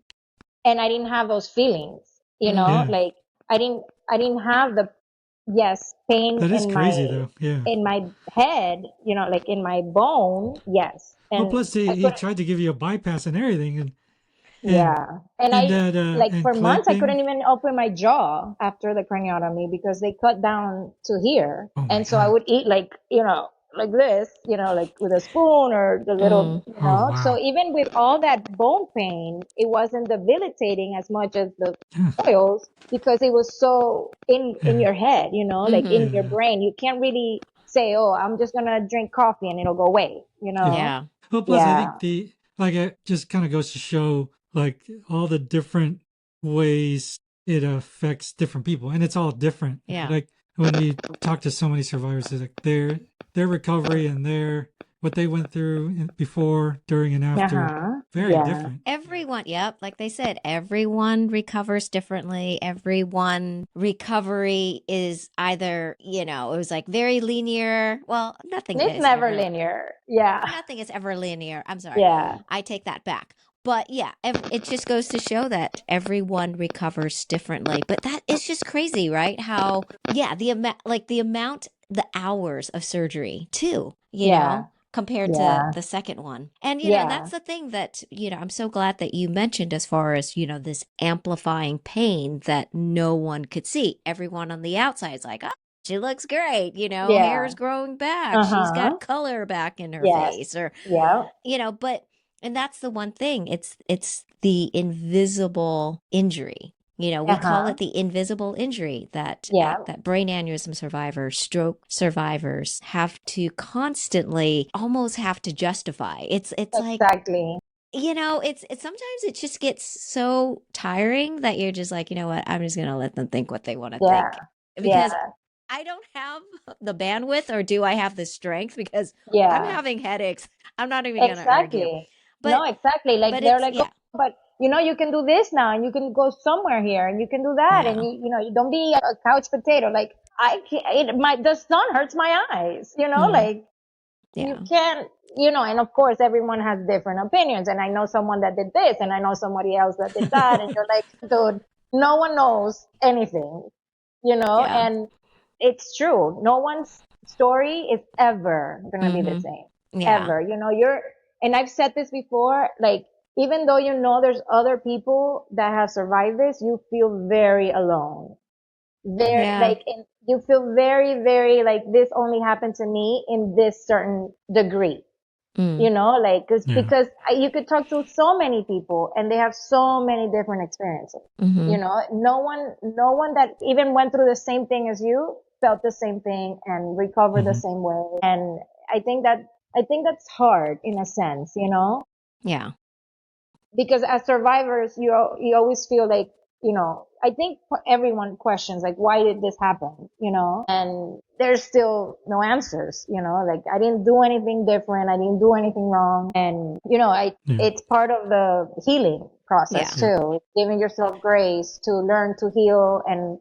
and I didn't have those feelings, Mm. Yeah, like I didn't have the, yes, pain that is crazy though. Yeah. in my head, like in my bone. Yes. Well, And plus I he couldn't, tried to give you a bypass and everything, and yeah. And and that like and for months, I clamping. couldn't even open my jaw after the craniotomy because they cut down to here. Oh my And so I god. would eat like, like this, like with a spoon or the Mm. Oh So wow. even with all that bone pain, it wasn't debilitating as much as the Yeah. oils because it was so in Yeah. your head, like Mm-hmm. in your Yeah. brain. You can't really say, oh, I'm just going to drink coffee and it'll go away. Yeah. Yeah. Well, plus I Yeah. think it just kind of goes to show like all the different ways it affects different people, and it's all different. Yeah. Like when you talk to so many survivors, it's like their recovery and what they went through before, during, and after, Uh-huh. very Yeah. different. Everyone, yep, like they said, everyone recovers differently. Everyone recovery is either, it was like very linear. Well, It's never linear. Yeah. nothing is ever linear. I'm sorry. Yeah. I take that back. But yeah, it just goes to show that everyone recovers differently. But that is just crazy, right? How, yeah, the hours of surgery too, Yeah. compared to Yeah. the second one. And, Yeah. that's the thing that, I'm so glad that you mentioned as far as, this amplifying pain that no one could see. Everyone on the outside is like, oh, she looks great, hair's Yeah. growing back, she's Uh-huh. got color back in her Yes. face, or Yeah. but and that's the one thing, it's the invisible injury. We call Uh-huh. it the invisible injury that Yeah. that brain aneurysm survivors, stroke survivors have to constantly almost have to justify. It's like, Exactly. it's sometimes it just gets so tiring that you're just like, you know what, I'm just gonna let them think what they want to Yeah. think, because Yeah. I don't have the bandwidth, or do I have the strength? Because I'm Yeah. having headaches. I'm not even gonna argue. Exactly. No, But exactly. Like they're it's, like, oh, yeah, but you can do this now, and you can go somewhere here, and you can do that, and yeah, you don't be a couch potato. Like I can't. The sun hurts my eyes. mm, Like you yeah, can't. And of course, everyone has different opinions. And I know someone that did this, and I know somebody else that did that, and you're like, dude, no one knows anything. yeah, And it's true. No one's story is ever gonna be the mm-hmm, same. yeah, Ever. And I've said this before, like, even though there's other people that have survived this, you feel very alone. yeah, And you feel very, very like this only happened to me in this certain degree. mm, Like, Yeah. because you could talk to so many people and they have so many different experiences. mm-hmm, No one that even went through the same thing as you felt the same thing and recovered the Hmm. same way. And I think that's hard in a sense, yeah, because as survivors, you always feel like, I think everyone questions like, why did this happen? And there's still no answers. Like I didn't do anything different. I didn't do anything wrong. And, Yeah. it's part of the healing yeah, process Yeah. too. It's giving yourself grace to learn to heal. And,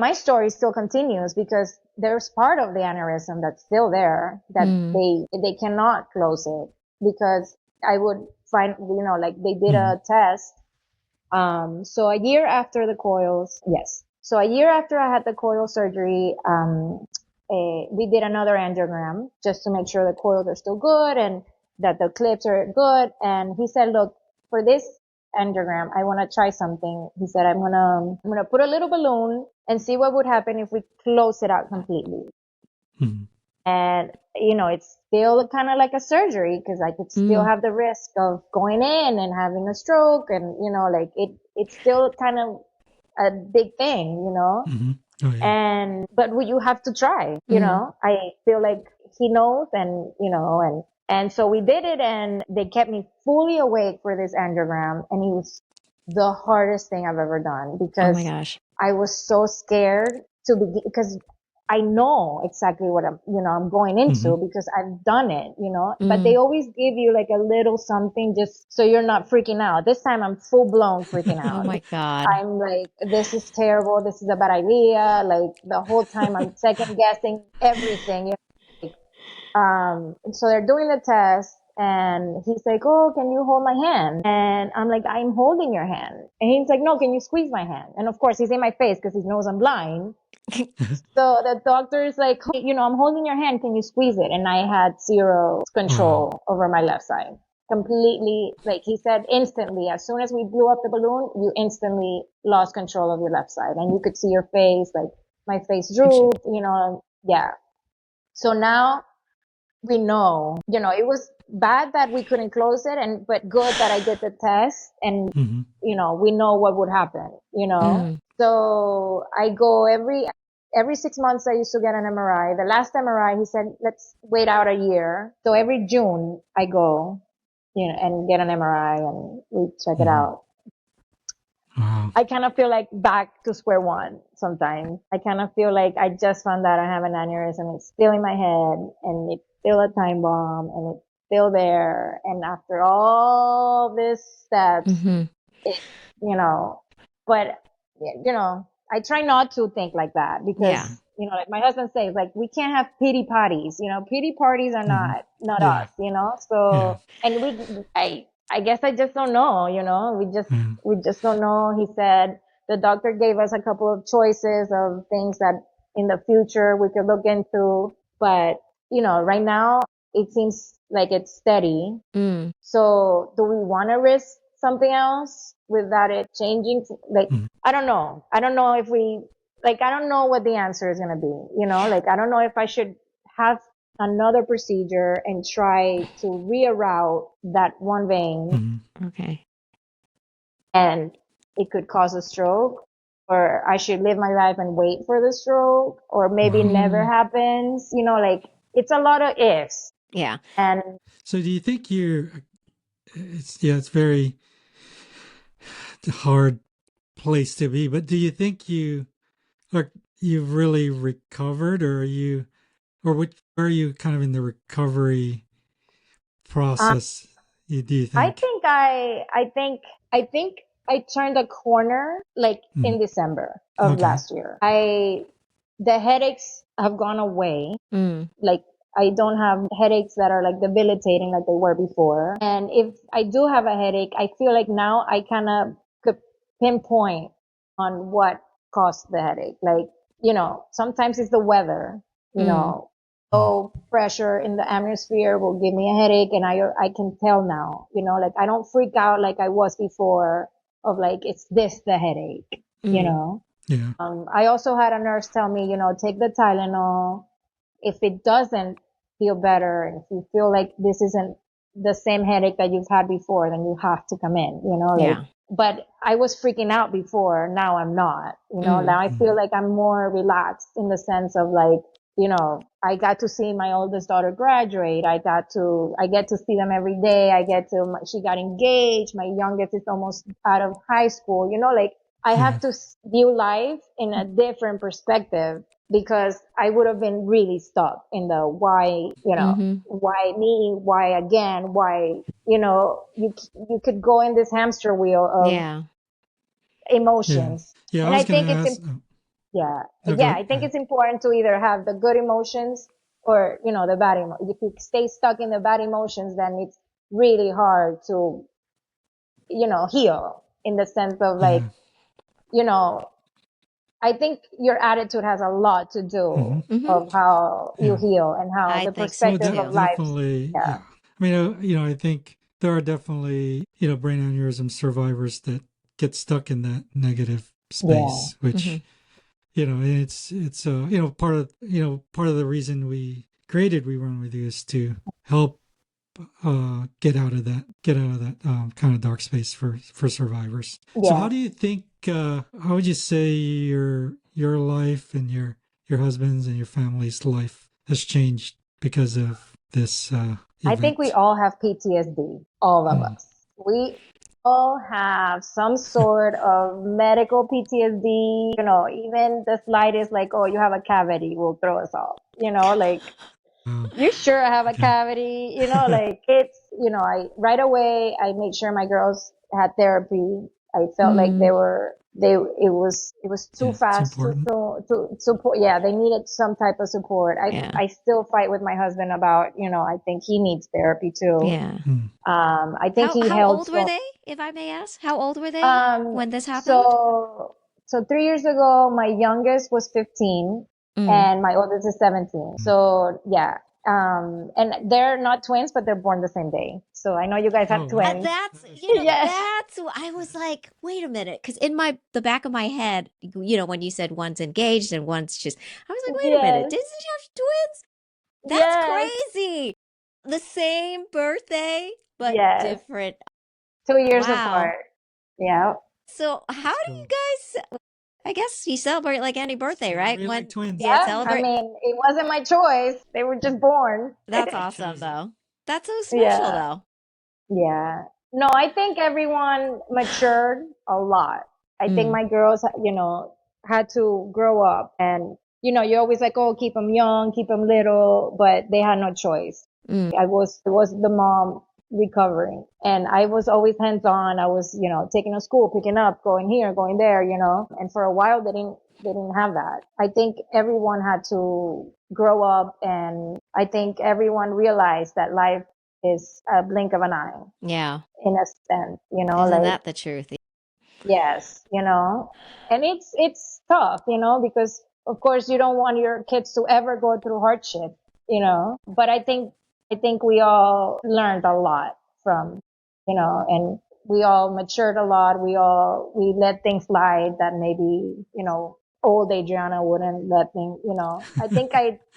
my story still continues because there's part of the aneurysm that's still there that mm, they cannot close it because I would find, like they did Hmm. a test. So a year after the coils, yes. So a year after I had the coil surgery, we did another angiogram just to make sure the coils are still good and that the clips are good. And he said, look, for this angiogram, I want to try something. He said, I'm gonna put a little balloon and see what would happen if we close it out completely. Hmm. And, it's still kind of like a surgery because I could still mm, have the risk of going in and having a stroke. And, like it's still kind of a big thing. Hmm. Oh yeah. But you have to try, mm, I feel like he knows and so we did it and they kept me fully awake for this angiogram. And it was the hardest thing I've ever done oh my because gosh, I was so scared to begin because I know exactly what I'm going Hmm. into because I've done it. But they mm, always give you like a little something just so you're not freaking out. This time I'm full blown freaking oh out. my god, I'm like, this is terrible. This is a bad idea. Like the whole time I'm second guessing everything. And so they're doing the test and he's like, oh, can you hold my hand? And I'm like, I'm holding your hand. And he's like, no, can you squeeze my hand? And of course he's in my face because he knows I'm blind. So the doctor is like, I'm holding your hand. Can you squeeze it? And I had zero Wow. control over my left side. Completely, like he said, instantly, as soon as we blew up the balloon, you instantly lost control of your left side. And you could see your face, like my face drooped. Yeah. So now we know, it was bad that we couldn't close it but good that I did the test and, Hmm. we know what would happen. mm, So I go every 6 months I used to get an MRI. The last MRI, he said, let's wait out a year. So every June I go, and get an MRI and we check it Hmm. out. Wow. I kind of feel like back to square one sometimes. I kind of feel like I just found out I have an aneurysm. It's still in my head and it's still a time bomb and it's still there. And after all these steps, mm-hmm, it, you know, but I try not to think like that yeah, because, like my husband says, like we can't have pity parties, pity parties are Hmm. not Yeah. us. Yeah. So, and I guess I just don't know, we just, Yeah. we just don't know. He said the doctor gave us a couple of choices of things that in the future we could look into, but right now it seems like it's steady. mm, So do we want to risk something else without it changing? Like, Mm. I don't know. I don't know if we like, I don't know what the answer is going to be, like, I don't know if I should have another procedure and try to reroute that one vein Okay. and it could cause a stroke, or I should live my life and wait for the stroke, or maybe it Wow. never happens, like it's a lot of ifs. Yeah. And So do you think it's very hard place to be, but do you think you've really recovered, or where are you kind of in the recovery process? Do you I think? think I think I turned a corner like in December of Okay. last year. The headaches have gone away. Mm. Like, I don't have headaches that are like debilitating like they were before. And if I do have a headache, I feel like now I kind of could pinpoint on what caused the headache. Like, sometimes it's the weather, low pressure in the atmosphere will give me a headache, and I can tell now, like I don't freak out like I was before of like, it's this, the headache, Yeah. I also had a nurse tell me, take the Tylenol. If it doesn't feel better, and if you feel like this isn't the same headache that you've had before, then you have to come in, Yeah. but I was freaking out before. Now I'm not, now I feel like I'm more relaxed in the sense of like, I got to see my oldest daughter graduate. I get to see them every day. She got engaged. My youngest is almost out of high school, like I have to view life in a different perspective, because I would have been really stuck in the why, why me, why again, why, you could go in this hamster wheel of Yeah. Yeah. emotions. Yeah. I And was I going think to ask. Oh, yeah, no, go I think ahead. it's important to either have the good emotions or, the bad emotions. If you stay stuck in the bad emotions, then it's really hard to, heal, in the sense of like, Yeah. you know, I think your attitude has a lot to do Mm-hmm. of how you Yeah. heal and how I the think so No, perspective of too. life. definitely. Yeah. Yeah. I mean, I think there are definitely, brain aneurysm survivors that get stuck in that negative Yeah. space, which, and part of the reason we created We Run With You is to help get out of that kind of dark space for survivors. So how Yeah. do you think, how would you say your life and your husband's and your family's life has changed because of this I think we event? all have PTSD, all of us. We all have some sort of medical PTSD, even the slightest, like, oh, you have a cavity will throw us off, like, you sure I have a Okay. cavity, like it's, right away, I made sure my girls had therapy. I felt like Mm. it was too Yeah, it's fast important. to support. Yeah, they needed some type of support. Yeah. I still fight with my husband about, I think he needs therapy too. Yeah. I think he How held old were so, they, if I may ask? How old were they um, when this happened? so 3 years ago, my youngest was 15 Mm. and my oldest is 17. So yeah. And they're not twins, but they're born the same day. So I know you guys Oh have wow. twins. That's, Yes. that's, I was like, wait a minute. Because in the back of my head, when you said one's engaged and one's just, I was like, wait a minute. Yes. Didn't you have twins? That's Yes. crazy. The same birthday, but Yes. different. 2 years Wow. apart. Yeah. So how That's do you cool. guys, I guess you celebrate like any birthday, right? Celebrate like When, twins. yeah, Yeah. I celebrate. mean, it wasn't my choice. They were just born. That's You awesome, chose it. though. That's so special, Yeah. though. Yeah. No, I think everyone matured a lot. I think Mm. my girls, had to grow up, and, you're always like, oh, keep them young, keep them little, but they had no choice. Mm. I was the mom recovering, and I was always hands on. I was, taking to school, picking up, going here, going there, and for a while they didn't have that. I think everyone had to grow up, and I think everyone realized that life is a blink of an eye, Yeah. in a sense, Isn't like, that the truth? yes, and it's tough, because of course you don't want your kids to ever go through hardship, but I think we all learned a lot from, and we all matured a lot. We let things slide that maybe, old Adriana wouldn't let me, I think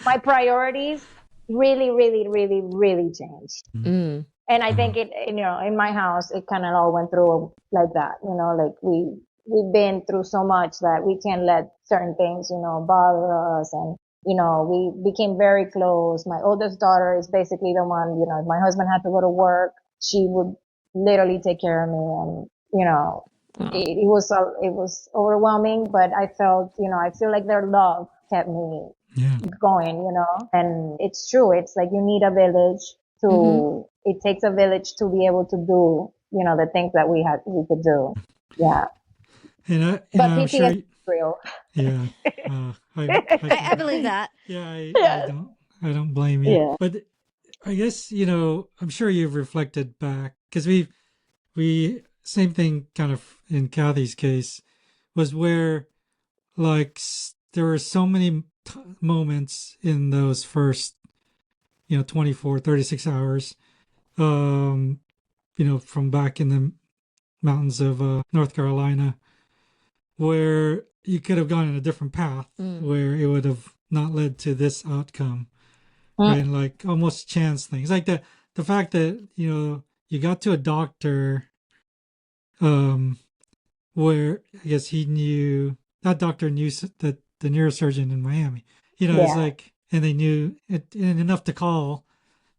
my priorities really, really, really, really changed. Mm. And I think in my house, it kind of all went through like that, like we've been through so much that we can't let certain things, bother us. And, we became very close. My oldest daughter is basically the one, if my husband had to go to work, she would literally take care of me. And, Oh. it was overwhelming, but I feel like their love kept me Yeah. going, and it's true. It's like you need a village it takes a village to be able to do, the things that we could do. Yeah. And But I'm sure. PTSD is real. Yeah. I I can. believe that. Yeah. Yeah. I don't blame you. Yeah. But I guess I'm sure you've reflected back because we same thing kind of in Kathy's case was where like there were so many moments in those first 24 36 hours from back in the mountains of North Carolina where you could have gone in a different path where it would have not led to this outcome, right? And like almost chance things like the fact that you got to a doctor um where I guess that doctor knew that the neurosurgeon in Miami, it's Yeah. like, and they knew it and enough to call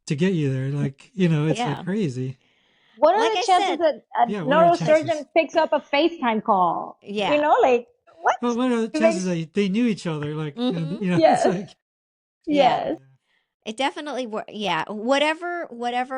to get you there. Like, it's like Yeah. crazy. What Like are the I chances said, that a Yeah. What are the chances? neurosurgeon picks up a FaceTime call? yeah. Like what? Well, what are the chances Makes that they knew each other? Like, Hmm. it's yes. like, Yeah. Yes. It definitely yeah, whatever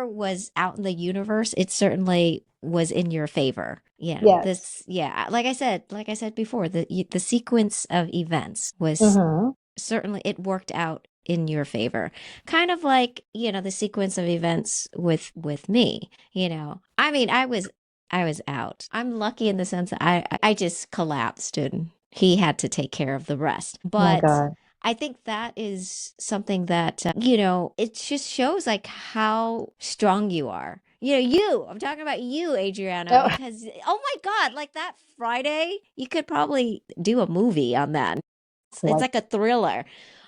was out in the universe, it certainly was in your favor. Yes. This yeah, like I said before, the sequence of events was Mm-hmm. certainly it worked out in your favor. Kind of like, the sequence of events with me, I mean, I was out. I'm lucky in the sense that I just collapsed and he had to take care of the rest. Oh my But God. I think that is something that, it just shows like how strong you are. I'm talking about you, Adriana, Oh, because, oh my God, like that Friday, you could probably do a movie on that. It's like like a thriller.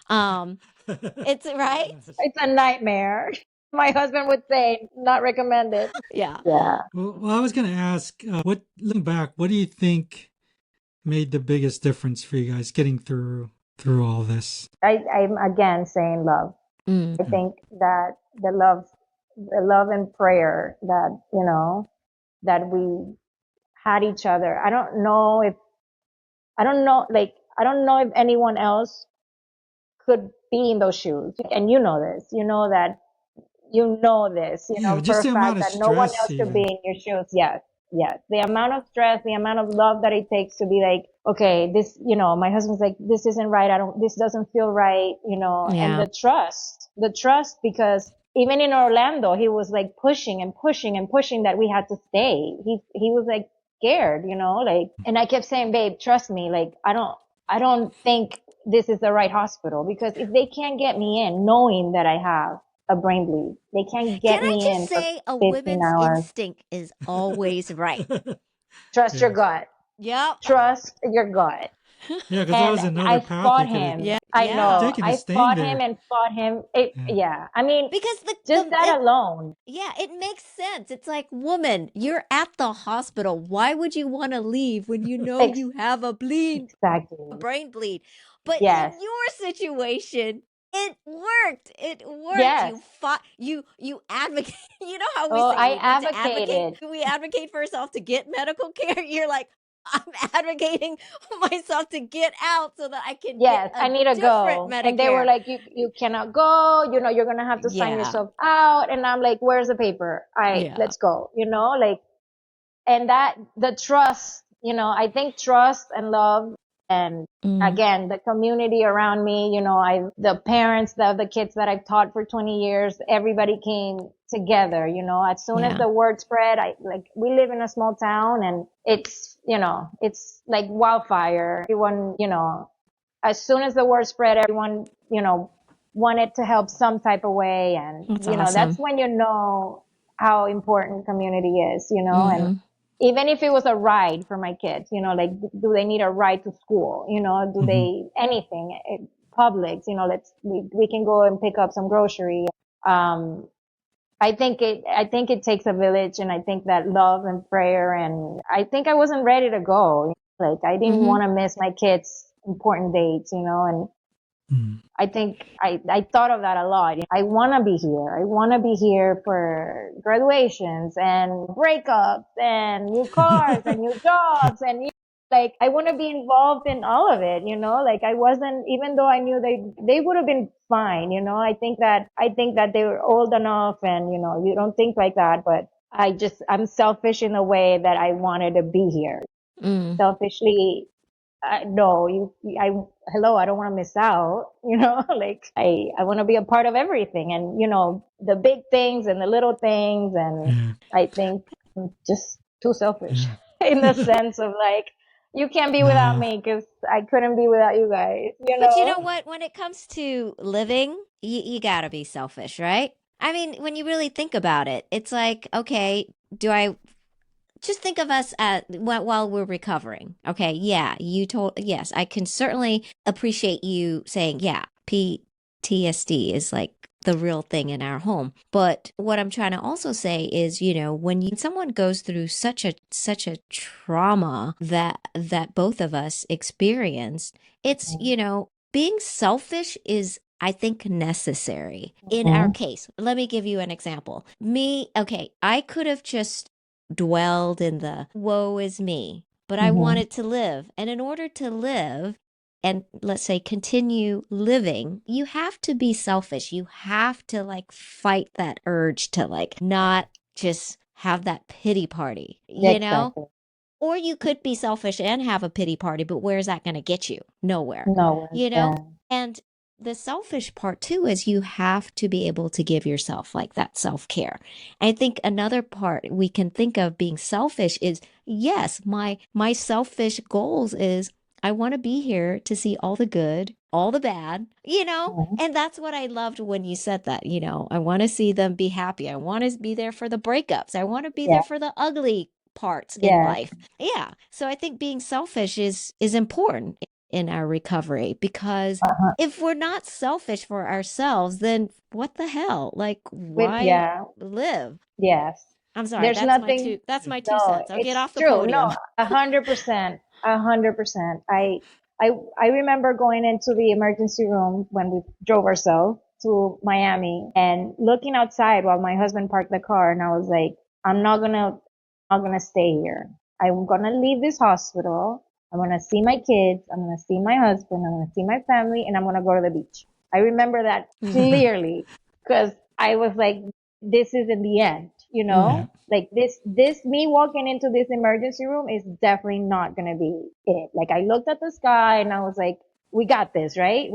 Um, it's right. it's a nightmare. My husband would say, not recommended. Yeah. Yeah. well, I was going to ask, looking back, what do you think made the biggest difference for you guys getting through all this? I'm again saying love. Mm. I think that the love and prayer that, that we had each other. I don't know if anyone else could be in those shoes. And you know this, Yeah, for just a the amount fact of that no one stress, else could be even. in your shoes. Yes. Yes. The amount of stress, the amount of love that it takes to be like, okay, this, my husband's like, this isn't right. This doesn't feel right, and Yeah. the trust, because even in Orlando, he was like pushing and pushing and pushing that we had to stay. He was like scared, like, and I kept saying, babe, trust me. Like, I don't think this is the right hospital, because if they can't get me in knowing that I have a brain bleed, they can't Can get I me just in for say a 15 woman's hours. instinct is always right. Trust your Yes. gut. Yep. Trust your gut. Yeah, because that And was another I path fought he could have him. Yeah. I know. taken is I staying fought him there. and fought him. Yeah. Yeah. I mean, Because just that alone. yeah, it makes sense. It's like, woman, you're at the hospital. Why would you want to leave when you know Ex- you have a exactly. brain bleed? But in Yes. your situation, it worked. It worked. Yes. You fought. You advocate. You know how we Oh, say I we need to advocate. advocated. We advocate for ourselves to get medical care. You're like, I'm advocating myself to get out so that I can get Yes, a I need to different go. And they were Medicare. like, you cannot go, you're going to have to sign Yeah. yourself out. And I'm like, where's the paper? All right, Yeah. let's go, like, and that the trust, I think trust and love, and Mm. again, the community around me, the parents, the kids that I've taught for 20 years, everybody came together, as soon as Yeah. the word spread. We live in a small town, and it's like wildfire. Everyone, as soon as the word spread, everyone, wanted to help some type of way. And, That's that's awesome. when how important community is, and Mm-hmm. even if it was a ride for my kids, like, do they need a ride to school? Do Hmm. they anything? Publix, we can go and pick up some grocery. Um, I think it takes a village, and I think that love and prayer, and I think I wasn't ready to go. Like, I didn't Mm-hmm. want to miss my kids' important dates, and Hmm. I think I thought of that a lot. I want to be here. I want to be here for graduations and breakups and new cars and new jobs. And like, I want to be involved in all of it, like, I wasn't, even though I knew they would have been fine. I think that they were old enough, and, you don't think like that, but I'm selfish in a way that I wanted to be here. Mm. Selfishly, no, hello, I don't want to miss out, like, I want to be a part of everything, and, the big things and the little things. And Yeah. I think I'm just too selfish in the Yeah. sense of, like, you can't be without No. me because I couldn't be without you guys, But you know what? When it comes to living, you gotta be selfish, right? I mean, when you really think about it, it's like, okay, do I just think of us at while we're recovering? Okay, yeah, yes, I can certainly appreciate you saying, yeah, PTSD is like the real thing in our home. But what I'm trying to also say is, when someone goes through such a trauma that both of us experienced, it's, being selfish is, I think, necessary in our Mhm. case. Let me give you an example. Me, okay, I could have just dwelled in the woe is me, but I Mhm. wanted to live. And in order to live, and let's say continue living, you have to be selfish. You have to like fight that urge to like not just have that pity party, Yeah, you know? exactly. Or you could be selfish and have a pity party, but where's that going to get you? Nowhere, No, you know? yeah. And the selfish part too is you have to be able to give yourself like that self care. I think another part we can think of being selfish is yes, my selfish goals is I want to be here to see all the good, all the bad, Mhm. and that's what I loved when you said that, I want to see them be happy. I want to be there for the breakups. I want to be Yeah, there for the ugly parts in yeah. life. Yeah. So I think being selfish is important in our recovery because Uh-huh. if we're not selfish for ourselves, then what the hell? Like why Yeah, live? yes. I'm sorry, There's nothing. that's my two No, cents. I'll get it's off the true. No, podium. 100%, 100%. I remember going into the emergency room when we drove ourselves to Miami and looking outside while my husband parked the car, and I was like, I'm not gonna stay here. I'm gonna leave this hospital. I'm gonna see my kids. I'm gonna see my husband. I'm gonna see my family, and I'm gonna go to the beach. I remember that Mhm. clearly because I was like, this is in the end, Yeah. like this me walking into this emergency room is definitely not going to be it. Like, I looked at the sky and I was like, we got this, right?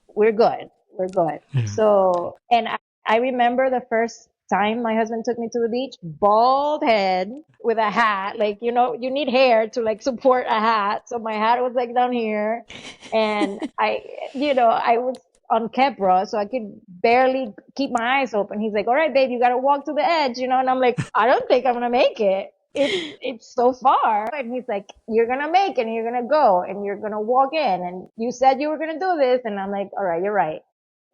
We're good. We're good. Yeah. So, and I remember the first time my husband took me to the beach, bald head with a hat. Like, you need hair to like support a hat. So my hat was like down here, and I was on Kepra, so I could barely keep my eyes open. He's like, all right, babe, you got to walk to the edge, and I'm like, I don't think I'm going to make it. It's so far. And he's like, you're going to make it, and you're going to go, and you're going to walk in, and you said you were going to do this. And I'm like, all right, you're right.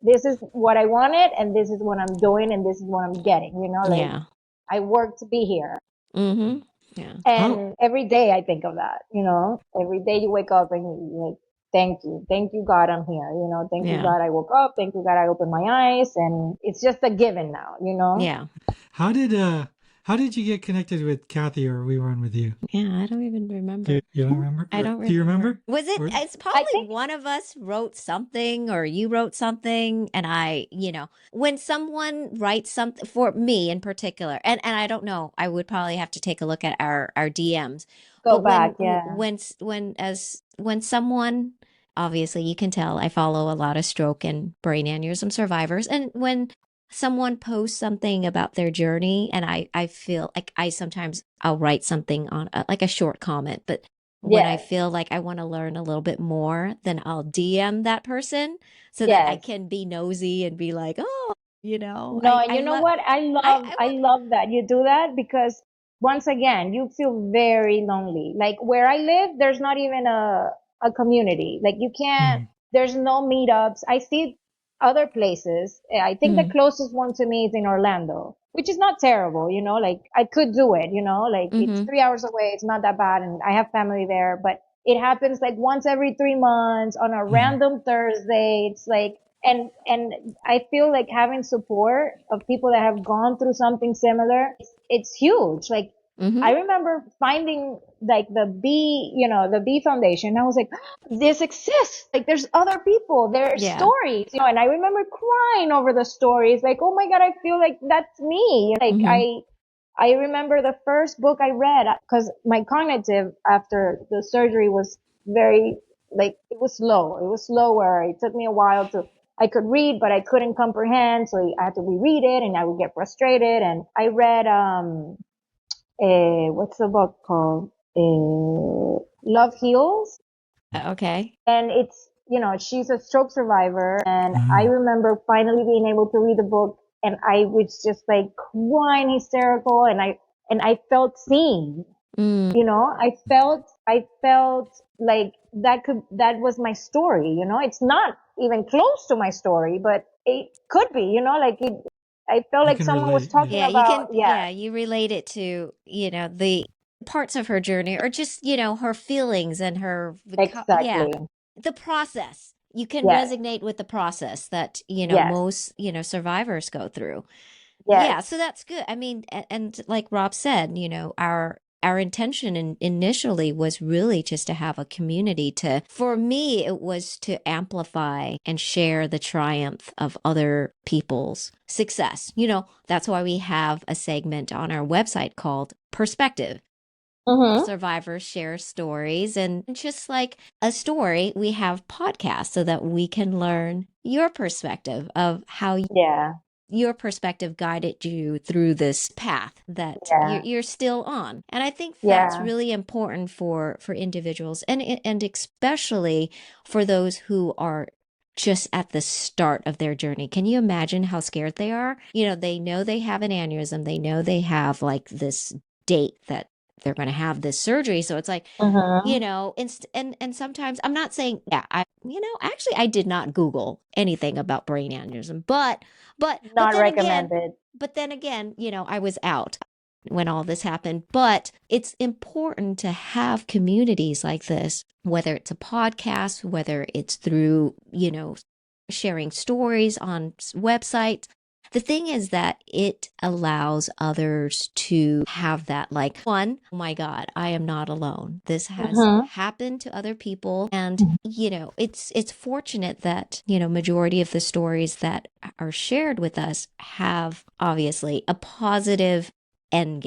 This is what I wanted, and this is what I'm doing, and this is what I'm getting, like, Yeah. I work to be here. Mhm. Yeah. How? And every day I think of that, every day you wake up and you like, thank you, God, I'm here, thank you, Yeah. God, I woke up, thank you, God, I opened my eyes, and it's just a given now. Yeah. How did you get connected with Kathy, or we run with you? Yeah, I don't even remember. You don't remember? I don't Do you remember. remember? Was it? Or, It's I probably think, one of us wrote something or you wrote something. And when someone writes something for me in particular, and I don't know, I would probably have to take a look at our DMs. go But when, back, yeah. when someone, obviously you can tell I follow a lot of stroke and brain aneurysm survivors. And when someone posts something about their journey and I feel like I'll write something on like a short comment, but when I Yes, feel like I want to learn a little bit more, then I'll DM that person so that I yes. can be nosy and be like, oh, No, and you I know love, what? I I, love, I I want, love that you do that because once again, you feel very lonely. Like where I live, there's not even a community. Like you can't, Mm, there's no meetups. I see other places. I think the Mm, closest one to me is in Orlando, which is not terrible, you know, like I could do it, you know, like it's mm-hmm. 3 hours away. It's not that bad. And I have family there, but it happens like once every 3 months on a mm, random Thursday. It's like, and I feel like having support of people that have gone through something similar, it's huge. Like Mm-hmm. I remember finding like the B, you know, the B Foundation. I was like, this exists. Like there's other people, there's Yeah. stories, you know, and I remember crying over the stories. Like, oh my God, I feel like that's me. Like Mm-hmm. I remember the first book I read because my cognitive after the surgery was very, like, it was slow. It was slower. It took me a while to, I could read, but I couldn't comprehend. So I had to reread it and I would get frustrated. And I read, what's the book called? Love Heals. Okay. And it's, you know, she's a stroke survivor. And I mm. remember finally being able to read the book and I was just like crying hysterical and I felt seen, Mm. you know, I felt like that was my story, you know, it's not even close to my story, but it could be, you know, like I felt You like can someone was relate. Yeah. talking Yeah, you about, can, yeah, yeah, you relate it to, the parts of her journey or just, her feelings and yeah, exactly. the process. You can Yes, resonate with the process that, yes, most, survivors go through. yes. Yeah, so that's good. I mean, and like Rob said, our intention initially was really just to have a community for me, it was to amplify and share the triumph of other people's success. That's why we have a segment on our website called Perspective. Mm-hmm. Survivors share stories, and just like a story, we have podcasts so that we can learn your perspective of how Yeah, your perspective guided you through this path that you're, yeah, you're still on. And I think that's yeah. really important for individuals, and especially for those who are just at the start of their journey. Can you imagine how scared they are? They know they have an aneurysm, they know they have like this date that they're going to have this surgery, so it's like, Mm-hmm. and sometimes I'm not saying, yeah, actually I did not Google anything about brain aneurysm, but Not then again, recommended. I was out when all this happened. But it's important to have communities like this, whether it's a podcast, whether it's through, sharing stories on websites. The thing is that it allows others to have that, like, one, oh my God, I am not alone. This has Mm-hmm. happened to other people. And, it's fortunate that, majority of the stories that are shared with us have obviously a positive end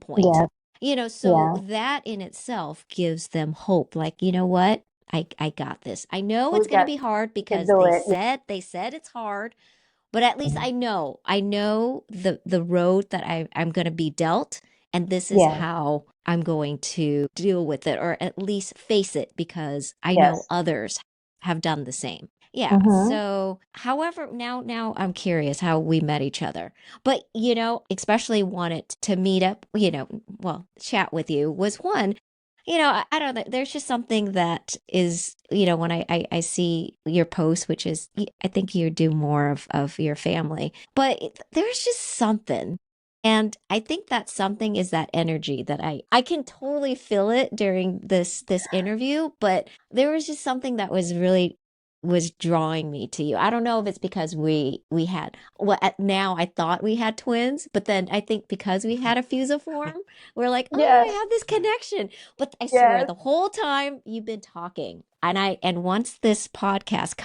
point. Yes, So yeah. that in itself gives them hope. Like, you know what? I got this. I know We it's going to got be hard to because do it. they said it's hard, but at least I know the road that I'm going to be dealt, and this is Yes, how I'm going to deal with it, or at least face it, because I know yes. others have done the same. Yeah. Mm-hmm. So, however, now I'm curious how we met each other. But, especially wanted to meet up, well, chat with you was one. I don't know. There's just something that is, when I see your post, which is, I think you do more of your family, but there's just something. And I think that something is that energy that I can totally feel it during this interview, but there was just something that was drawing me to you. I don't know if it's because we had, well, now I thought we had twins, but then I think because we had a fusiform, we're like, oh, I Yes, have this connection. But I swear, yes. the whole time you've been talking, and once this podcast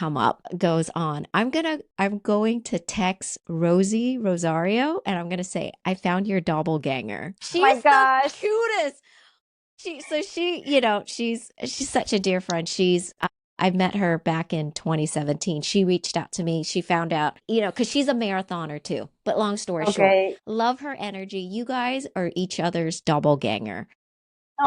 goes on, I'm going to text Rosario, and I'm gonna say, I found your doppelganger. Oh She my is the gosh. cutest. She's such a dear friend. I met her back in 2017. She reached out to me. She found out, because she's a marathoner too. But long story short, Okay. love her energy. You guys are each other's doppelganger.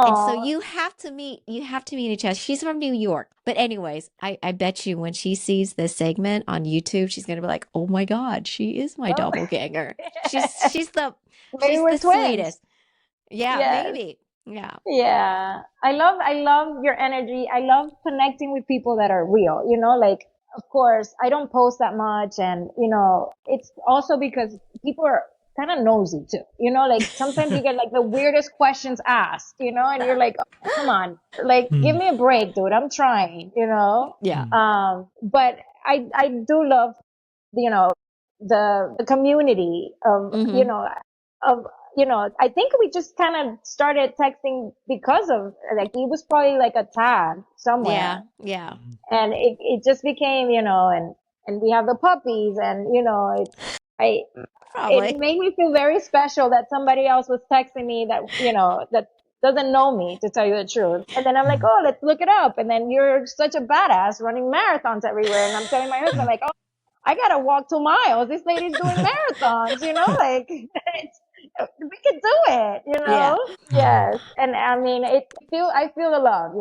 And so Oh, you have to meet each other. She's from New York. But anyways, I bet you when she sees this segment on YouTube, she's gonna be like, oh my God, she is my oh. doppelganger. She's she's the Maybe she's we're the twins. sweetest. Yeah, Yes. maybe. Yeah. Yeah. I love your energy. I love connecting with people that are real, like, of course, I don't post that much. And, it's also because people are kind of nosy too, like sometimes you get like the weirdest questions asked, and you're like, oh, come on, like, give Mm, me a break, dude. I'm trying, Yeah. mm, but I do love, you know, the community of, Mm-hmm. of, I think we just kind of started texting because of, like, it was probably like a tag Yeah. somewhere, Yeah. mm. and it just became, and we have the puppies, and, I, it Probably. made me feel very special that somebody else was texting me that, that doesn't know me, to tell you the truth. And then I'm like, Yeah, oh, let's look it up. And then you're such a badass running marathons everywhere. And I'm telling my husband, yeah. like, oh, I gotta walk 2 miles. This lady's doing marathons, like, we could do it, Yeah. Um, Yes. And I mean, I feel the love,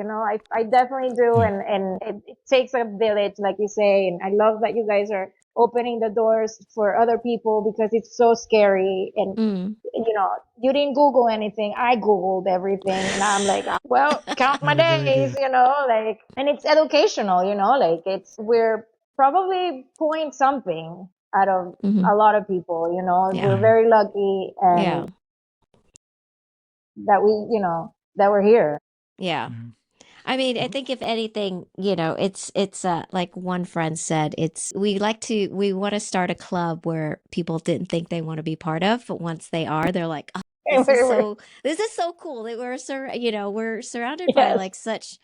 I definitely do. yeah, And it takes a village, like you say. And I love that you guys are opening the doors for other people, because it's so scary. And, Mm. you didn't Google anything. I Googled everything, and I'm like, well, count my that is very days, good. like, and it's educational, like, we're probably point something out of Mm-hmm. a lot of people, Yeah. we're Yeah, very lucky, Yeah. and that we, that we're here. Yeah. yeah. I mean, I Well, think if anything, it's like one friend said, we want to start a club where people didn't think they want to be part of, but once they are, they're like, oh, this is so cool that we're surrounded by Yes, like such,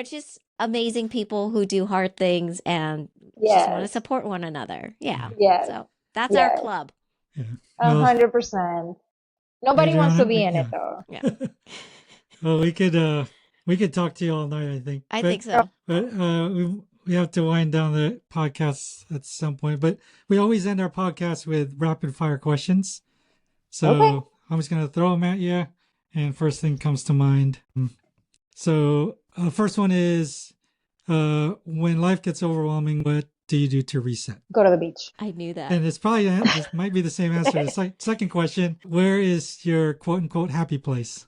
just amazing people who do hard things and just want to yes, support one another. Yeah. yeah, yes, So that's our yes, club. yeah. a Well, 100%. Nobody wants to Adriana, be in it, though. Yeah. well, we could talk to you all night, I think, I but think so. we have to wind down the podcast at some point. But we always end our podcast with rapid fire questions. Okay. So I'm just gonna throw them at you, and first thing comes to mind. So first one is, when life gets overwhelming, what do you do to reset? Go to the beach. I knew that. And it's probably this might be the same answer. The second question: where is your quote unquote happy place?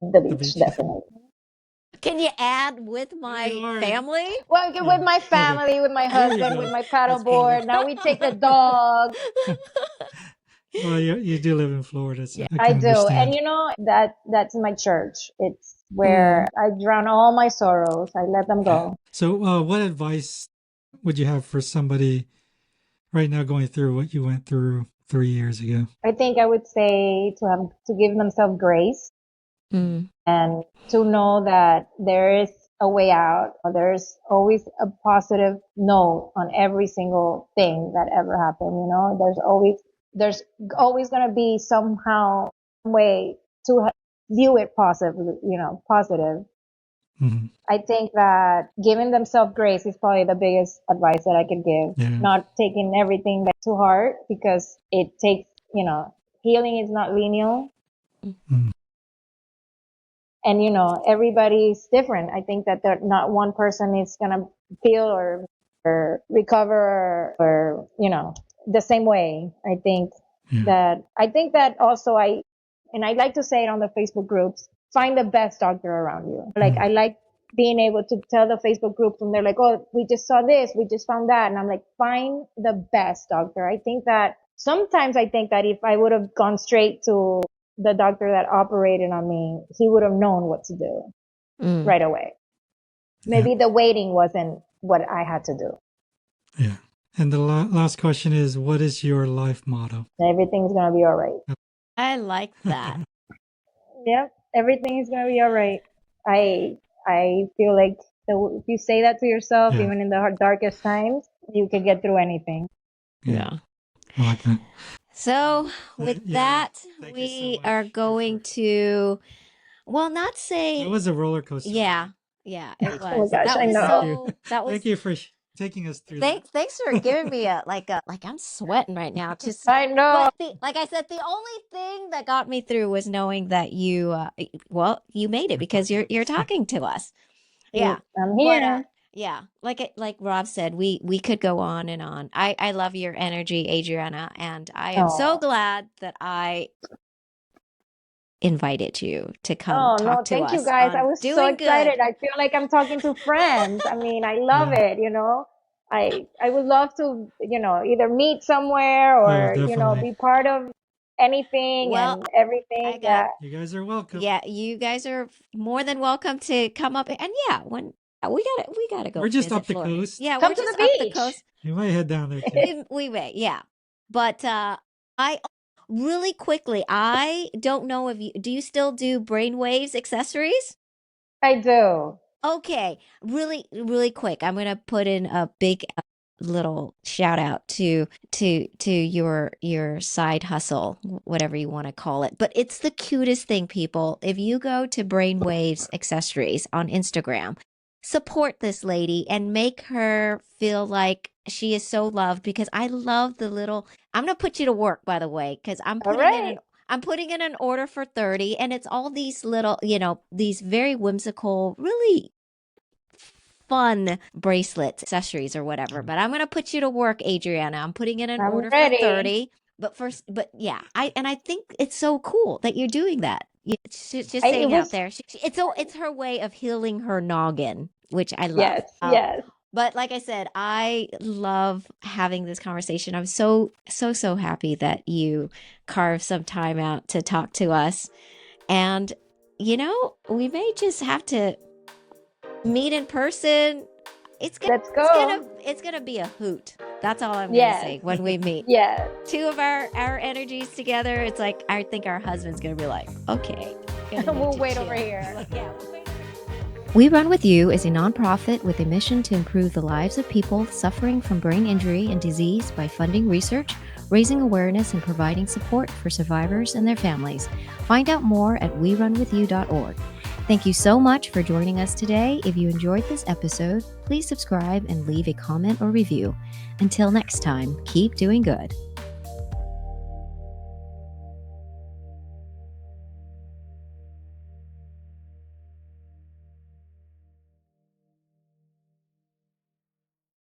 The The beach, beach. definitely. Can you add with You my are. family? Well, Yeah. with my Okay. family, with my There you husband, with go. my That's better. paddleboard. Now we take the dog. Well, you do live in Florida, so Yeah. I I can do. And understand. that's my church. It's Mm. where I drown all my sorrows. I let them Yeah. go. So, what advice would you have for somebody right now going through what you went through 3 years ago? I think I would say to give themselves grace, Mm. and to know that there is a way out. There's always a positive note on every single thing that ever happened. There's always going to be somehow some way to view it positively, positive. Hmm. I think that giving themselves grace is probably the biggest advice that I could give. Yeah. Not taking everything that to heart, because it takes, healing is not linear. Mm. And, everybody's different. I think that not one person is going to feel or recover or, the same way. Yeah. I think that also and I like to say it on the Facebook groups, find the best doctor around you. Like, Mm. I like being able to tell the Facebook groups, and they're like, oh, we just saw this, we just found that. And I'm like, find the best doctor. Sometimes I think that if I would have gone straight to the doctor that operated on me, he would have known what to do Mm. right away. Yeah. Maybe the waiting wasn't what I had to do. Yeah. And the last question is, what is your life motto? Everything's going to be all right. I like that. Yep. Everything is going to be all right. I feel like if you say that to yourself, Yeah. even in the darkest times, you can get through anything. Yeah. Yeah. I like that. So, with Yeah. that, Thank you so we much. are going to, well, not That say, was a roller coaster. yeah, yeah, it Oh my was. gosh, That I was know. Thank you. that was, Thank you for taking us through that. thanks for giving me like I'm sweating right now. Just, I know. but like I said, the only thing that got me through was knowing that you made it because you're talking to us. Yeah. I'm But here. yeah, like Rob said, we could go on and on. I love your energy, Adriana, and I am so Oh, glad that I invited you to come Oh, talk no, to thank you us guys. I on was so doing excited. good. I feel like I'm talking to friends. I mean, I love Yeah. it, you know. I would love to, you know, either meet somewhere Oh, or, you know, definitely. be part of anything Well, and everything. I got Yeah. You guys are welcome. yeah, you guys are more than welcome to come up and yeah, when we gotta go We're just visit up the Florida. coast. Yeah, Come we're to just the up the beach. coast. You might head down there too. We may, yeah. But I really quickly, I don't know if you still do brainwaves accessories? I do. Okay, really, really quick. I'm gonna put in a big little shout out to your side hustle, whatever you want to call it. But it's the cutest thing, people. If you go to Brainwaves Accessories on Instagram, support this lady and make her feel like she is so loved because I love the little. I'm gonna put you to work, by the way, because All right. I'm putting in an order for 30 and it's all these little, these very whimsical, really fun bracelets, accessories, or whatever. But I'm gonna put you to work, Adriana. I'm putting in an I'm order for ready. 30. But yeah, I think it's so cool that you're doing that. She's just It saying out was, there, it's her way of healing her noggin, which I love. yes, yes. But like I said, I love having this conversation. I'm so so so happy that you carved some time out to talk to us. And we may just have to meet in person. Let's go. It's gonna be a hoot. That's all I'm gonna Yes, say when we meet. yes. Two of our energies together. It's like I think our husband's gonna be like, okay, gonna need We'll to wait chill. over here. Yeah, we'll wait. We Run With You is a nonprofit with a mission to improve the lives of people suffering from brain injury and disease by funding research, raising awareness, and providing support for survivors and their families. Find out more at werunwithyou.org. Thank you so much for joining us today. If you enjoyed this episode, please subscribe and leave a comment or review. Until next time, keep doing good.